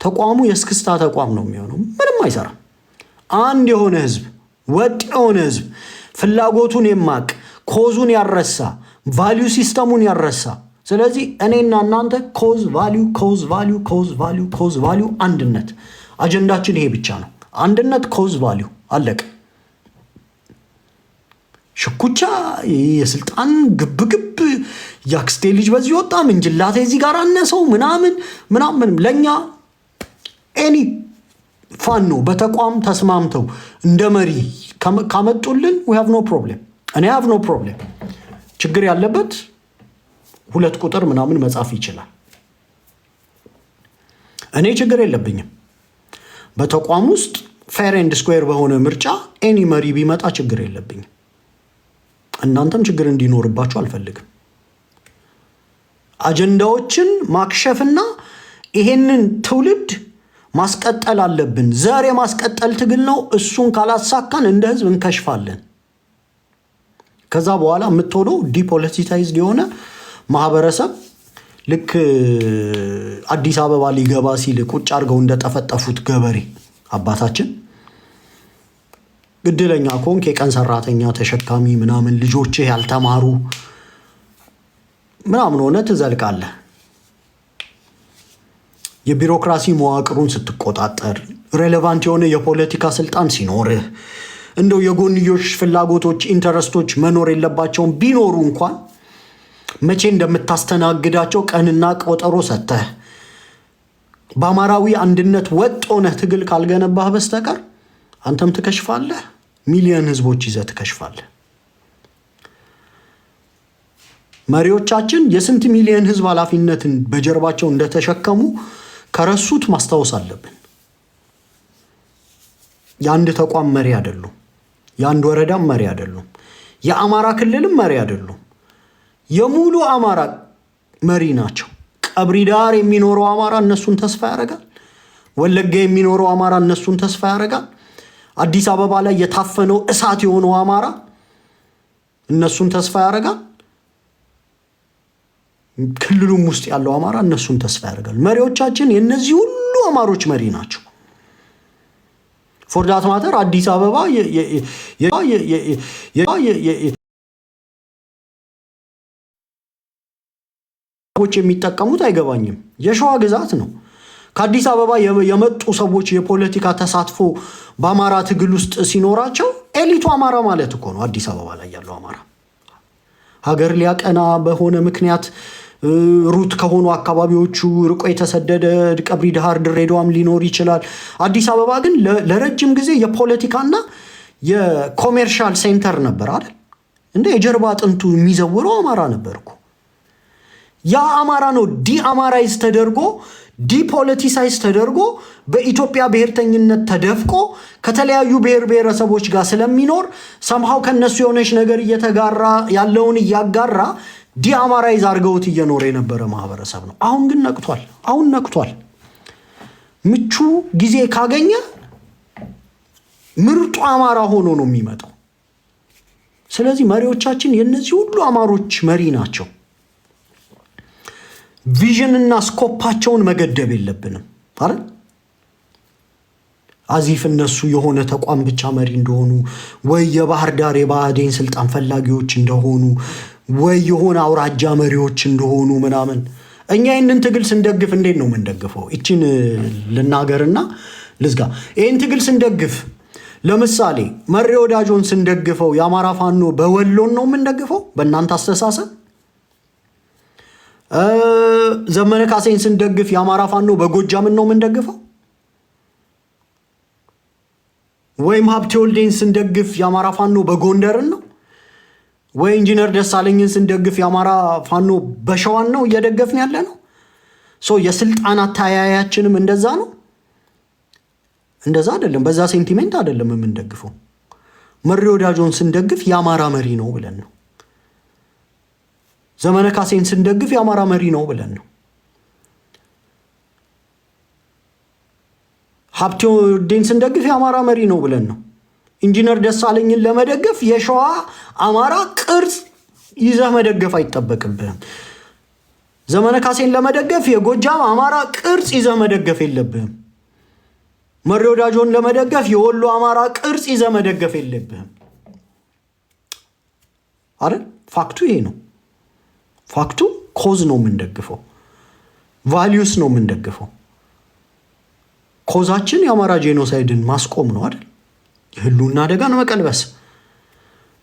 ተቋሙ የስክስታ ተቋም ነው የሚሆነው። ምንም አይሰራም። አንድ የሆነ ህዝብ፣ ወጥ የሆነ ህዝብ፣ ፍላጎቱን የማቅ ኮዙን ያረሳ፣ ቫሊዩ ሲስተሙን ያረሳ። ስለዚህ እኔና እናንተ ኮዝ ቫሊዩ አንድነት። አጀንዳችን ይሄ ብቻ ነው። አንድነት፣ ኮዝ ቫሊዩ አለቀ። ሽኩቻ፣ የስልጣን ግብግብ፣ ያክስቴ ልጅ በዚህ ወጣ ምንጅላቴ እዚህ ጋር አነሰው ምናምን ለኛ ኤኒ ፋኖ በተቋም ተስማምተው እንደ መሪ ካመጡልን we have no problem እኔ have no problem ችግር ያለበት 2 ቁጥር ምናምን መጻፍ ይችላል እኔ ችግር የለብኝም በተቋም ውስጥ fair and square በሆነ ምርጫ ኤኒ መሪ ቢመጣ ችግር የለብኝም እናንተም ችግር እንዲኖርባችሁ አልፈልግም አጀንዳዎችን ማክሸፍና ይሄንን ትውልድ ማስቀጠል አለብን ዛሬ ማስቀጠል ትግል ነው እሱን ካላሳካን እንደ ህዝብ እንከሽፋለን ከዛ በኋላ የምትሆነው ዲፖለቲሳይዝድ የሆነ ማህበረሰብ ልክ አዲስ አበባ ሊገባ ሲል ቁጭ አርገው እንደተፈጠፉት ገበሬ አባታችን ግድለኛ ኮንክ የቀን ሰራተኛ ተሸካሚ ምናምን ልጆች ያልተማሩ ምናምን ሆነ ተዘልቃለ የቢሮክራሲ መዋቅሩን ስትቆጣጠር ሬሌቫንት የሆነ የፖለቲካ ስልጣን ሲኖርህ እንደው የጎንዮሽ ፍላጎቶች ኢንተረስቶች መኖር የለባቸውም ቢኖሩ እንኳን መቼ እንደምታስተናግዳቸው ቀንና ቆጠሮ ሰተህ በአማራዊ አንድነት ወጥ ሆነ ትግል ካልገነባህ በስተቀር አንተም ትከሽፋለህ ሚሊዮን ህዝቦች ይዘህ ትከሽፋለህ መሪዎቻችን የስንት ሚሊዮን ህዝብ ኃላፊነትን በጀርባቸው እንደተሸከሙ ከረሱት ማስታወስ አለብን የአንድ ተቋም መሪ አይደሉም የአንድ ወረዳም መሪ አይደሉም የአማራ ክልልም መሪ አይደሉም የሙሉ አማራ መሪ ናቸው ቀብሪ ዳር የሚኖረው አማራ እነሱን ተስፋ ያደርጋል ወለጋ የሚኖረው አማራ እነሱን ተስፋ ያደርጋል አዲስ አበባ ላይ የታፈነው እሳት የሆነው አማራ እነሱን ተስፋ ያደርጋል ክልሉም ውስጥ ያለው አማራ እነሱን ተስፋ ያደርጋል መሪዎቻችን የነዚህ ሁሉ አማሮች መሪ ናቸው for that matter አዲስ አበባ ሰዎች የሚጠቀሙት አይገባኝም የሸዋ ግዛት ነው ከአዲስ አበባ የመጡ ሰዎች የፖለቲካ ተሳትፎ በአማራ ትግል ውስጥ ሲኖራቸው ኤሊቱ አማራ ማለት እኮ ነው አዲስ አበባ ላይ ያለው አማራ ሀገር ሊያቀና በሆነ ምክንያት ሩት ከሆኑ አካባቢዎቹ ርቆ የተሰደደ ቀብሪ ዳር ድሬዳዋም ሊኖር ይችላል አዲስ አበባ ግን ለረጅም ጊዜ የፖለቲካና የኮሜርሻል ሴንተር ነበር አይደል እንደ የጀርባ አጥንቱ የሚዘውረው አማራ ነበርኩ ያ አማራ ነው ዲአማራይዝ ተደርጎ ዲፖለቲሳይዝ ተደርጎ በኢትዮጵያ ብሔርተኝነት ተደፍቆ ከተለያዩ ብሔረሰቦች ጋር ስለሚኖር somehow ከነሱ የሆነች ነገር እየተጋራ ያለውን እያጋራ ዲአማራይዝ አርገውት እየኖረ የነበረ ማህበረሰብ ነው አሁን ግን ነቅቷል ምቹ ጊዜ ካገኘ ምርጡ አማራ ሆኖ ነው የሚመጣው ስለዚህ መሪዎቻችን የነዚህ ሁሉ አማሮች መሪ ናቸው ቪዥን እና ስኮፓቸውን መገደብ የለብንም አይደል አዚፍ እነሱ የሆነ ተቋም ብቻ መሪ እንደሆኑ ወይ የባህር ዳር የባህዴን ስልጣን ፈላጊዎች እንደሆኑ ወይ የሆነ አውራጃ መሪዎች እንደሆኑ ምናምን እኛ ይሄንን ትግል ስንደግፍ እንዴት ነው የምንደግፈው እቺን ልናገርና ልዝጋ ይሄን ትግል ስንደግፍ ለምሳሌ መሪ ወዳጆን ስንደግፈው የአማራ ፋኖ በወሎን ነው የምንደግፈው በእናንተ አስተሳሰብ ዘመነ ካሴን ስንደግፍ የአማራ ፋኖ በጎጃም ነው የምንደግፈው ወይም ሀብቴ ወልዴን ስንደግፍ የአማራ ፋኖ በጎንደር ነው ወይ ኢንጂነር ደሳለኝን ስንደግፍ የአማራ ፋኖ በሸዋን ነው እየደገፍን ያለ ነው የስልጣናት ታያያችንም እንደዛ ነው እንደዛ አይደለም በዛ ሴንቲሜንት አይደለም የምንደግፈው መሪ ወዳጆን ስንደግፍ የአማራ መሪ ነው ብለን ነው ዘመነ ካሴን ስንደግፍ የአማራ መሪ ነው ብለን ነው ሀብቴ ወልዴን ስንደግፍ የአማራ መሪ ነው ብለን ነው ኢንጂነር ደሳለኝን ለመደገፍ የሸዋ አማራ ቅርጽ ይዘህ መደገፍ አይተበቅብህም ዘመነ ካሴን ለመደገፍ የጎጃም አማራ ቅርጽ ይዘህ መደገፍ የለብህም መሪ ወዳጆን ለመደገፍ የወሎ አማራ ቅርጽ ይዘህ መደገፍ የለብህም አይደል ፋክቱ ይሄ ነው ፋክቱ ኮዝ ነው የምንደግፈው ቫልዩስ ነው የምንደግፈው ኮዛችን የአማራ ጄኖሳይድን ማስቆም ነው አይደል የህልውና አደጋን መቀልበስ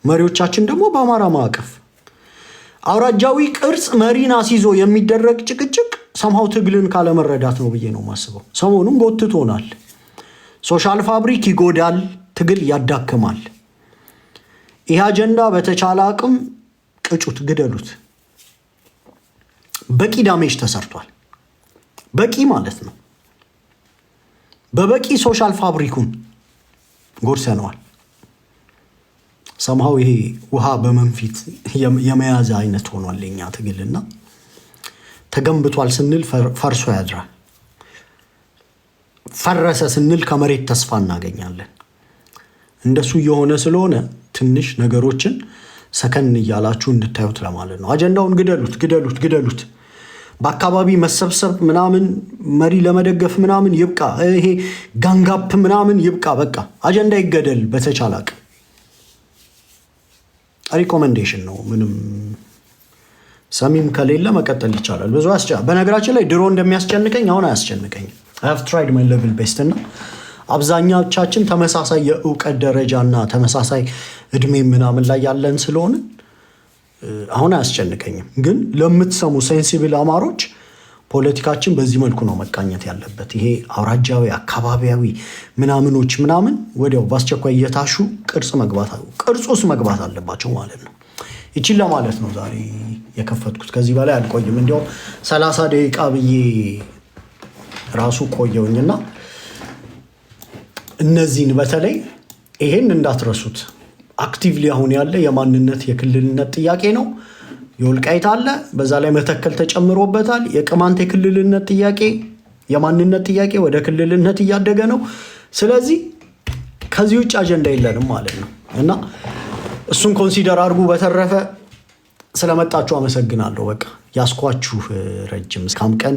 መሪዎቻችን ደግሞ በአማራ ማዕቀፍ አውራጃዊ ቅርጽ መሪና ሲዞ የሚደረግ ጭቅጭቅ ሰምሃው ትግልን ካለመረዳት ነው ብዬ ነው ማስበው። ሰሞኑን ጎትቶናል። ሶሻል ፋብሪክ ይጎዳል፣ ትግል ያዳክማል። ይህ አጀንዳ በተቻለ አቅም ቅጩት፣ ግደሉት። በቂ ዳሜጅ ተሰርቷል። በቂ ማለት ነው። በበቂ ሶሻል ፋብሪኩን ጎድሰነዋል። ሰምሃው ይሄ ውሃ በመንፊት የመያዝ አይነት ሆኗል የኛ ትግልና ተገንብቷል ስንል ፈርሶ ያድራል። ፈረሰ ስንል ከመሬት ተስፋ እናገኛለን። እንደሱ የሆነ ስለሆነ ትንሽ ነገሮችን ሰከን እያላችሁ እንድታዩት ለማለት ነው። አጀንዳውን ግደሉት፣ ግደሉት፣ ግደሉት። በአካባቢ መሰብሰብ ምናምን መሪ ለመደገፍ ምናምን ይብቃ። ይሄ ጋንጋፕ ምናምን ይብቃ። በቃ አጀንዳ ይገደል በተቻለ አቅም። ሪኮመንዴሽን ነው። ምንም ሰሚም ከሌለ መቀጠል ይቻላል። ብዙ በነገራችን ላይ ድሮ እንደሚያስጨንቀኝ አሁን አያስጨንቀኝም። I have tried my level best እና አብዛኛዎቻችን ተመሳሳይ የእውቀት ደረጃና ተመሳሳይ እድሜ ምናምን ላይ ያለን ስለሆነ አሁን አያስጨንቀኝም። ግን ለምትሰሙ ሴንሲብል አማሮች ፖለቲካችን በዚህ መልኩ ነው መቃኘት ያለበት። ይሄ አውራጃዊ አካባቢያዊ ምናምኖች ምናምን ወዲያው በአስቸኳይ እየታሹ ቅርጹስ መግባት አለባቸው ማለት ነው። ይቺን ለማለት ነው ዛሬ የከፈትኩት። ከዚህ በላይ አልቆይም። እንዲያው 30 ደቂቃ ብዬ ራሱ ቆየውኝና እነዚህን በተለይ ይሄን እንዳትረሱት። አክቲቭሊ አሁን ያለ የማንነት የክልልነት ጥያቄ ነው። የወልቃይት አለ፣ በዛ ላይ መተከል ተጨምሮበታል። የቅማንት የክልልነት ጥያቄ የማንነት ጥያቄ ወደ ክልልነት እያደገ ነው። ስለዚህ ከዚህ ውጭ አጀንዳ የለንም ማለት ነው እና እሱን ኮንሲደር አድርጉ። በተረፈ ስለመጣችሁ አመሰግናለሁ። በቃ ያስኳችሁ ረጅም እስካም ቀን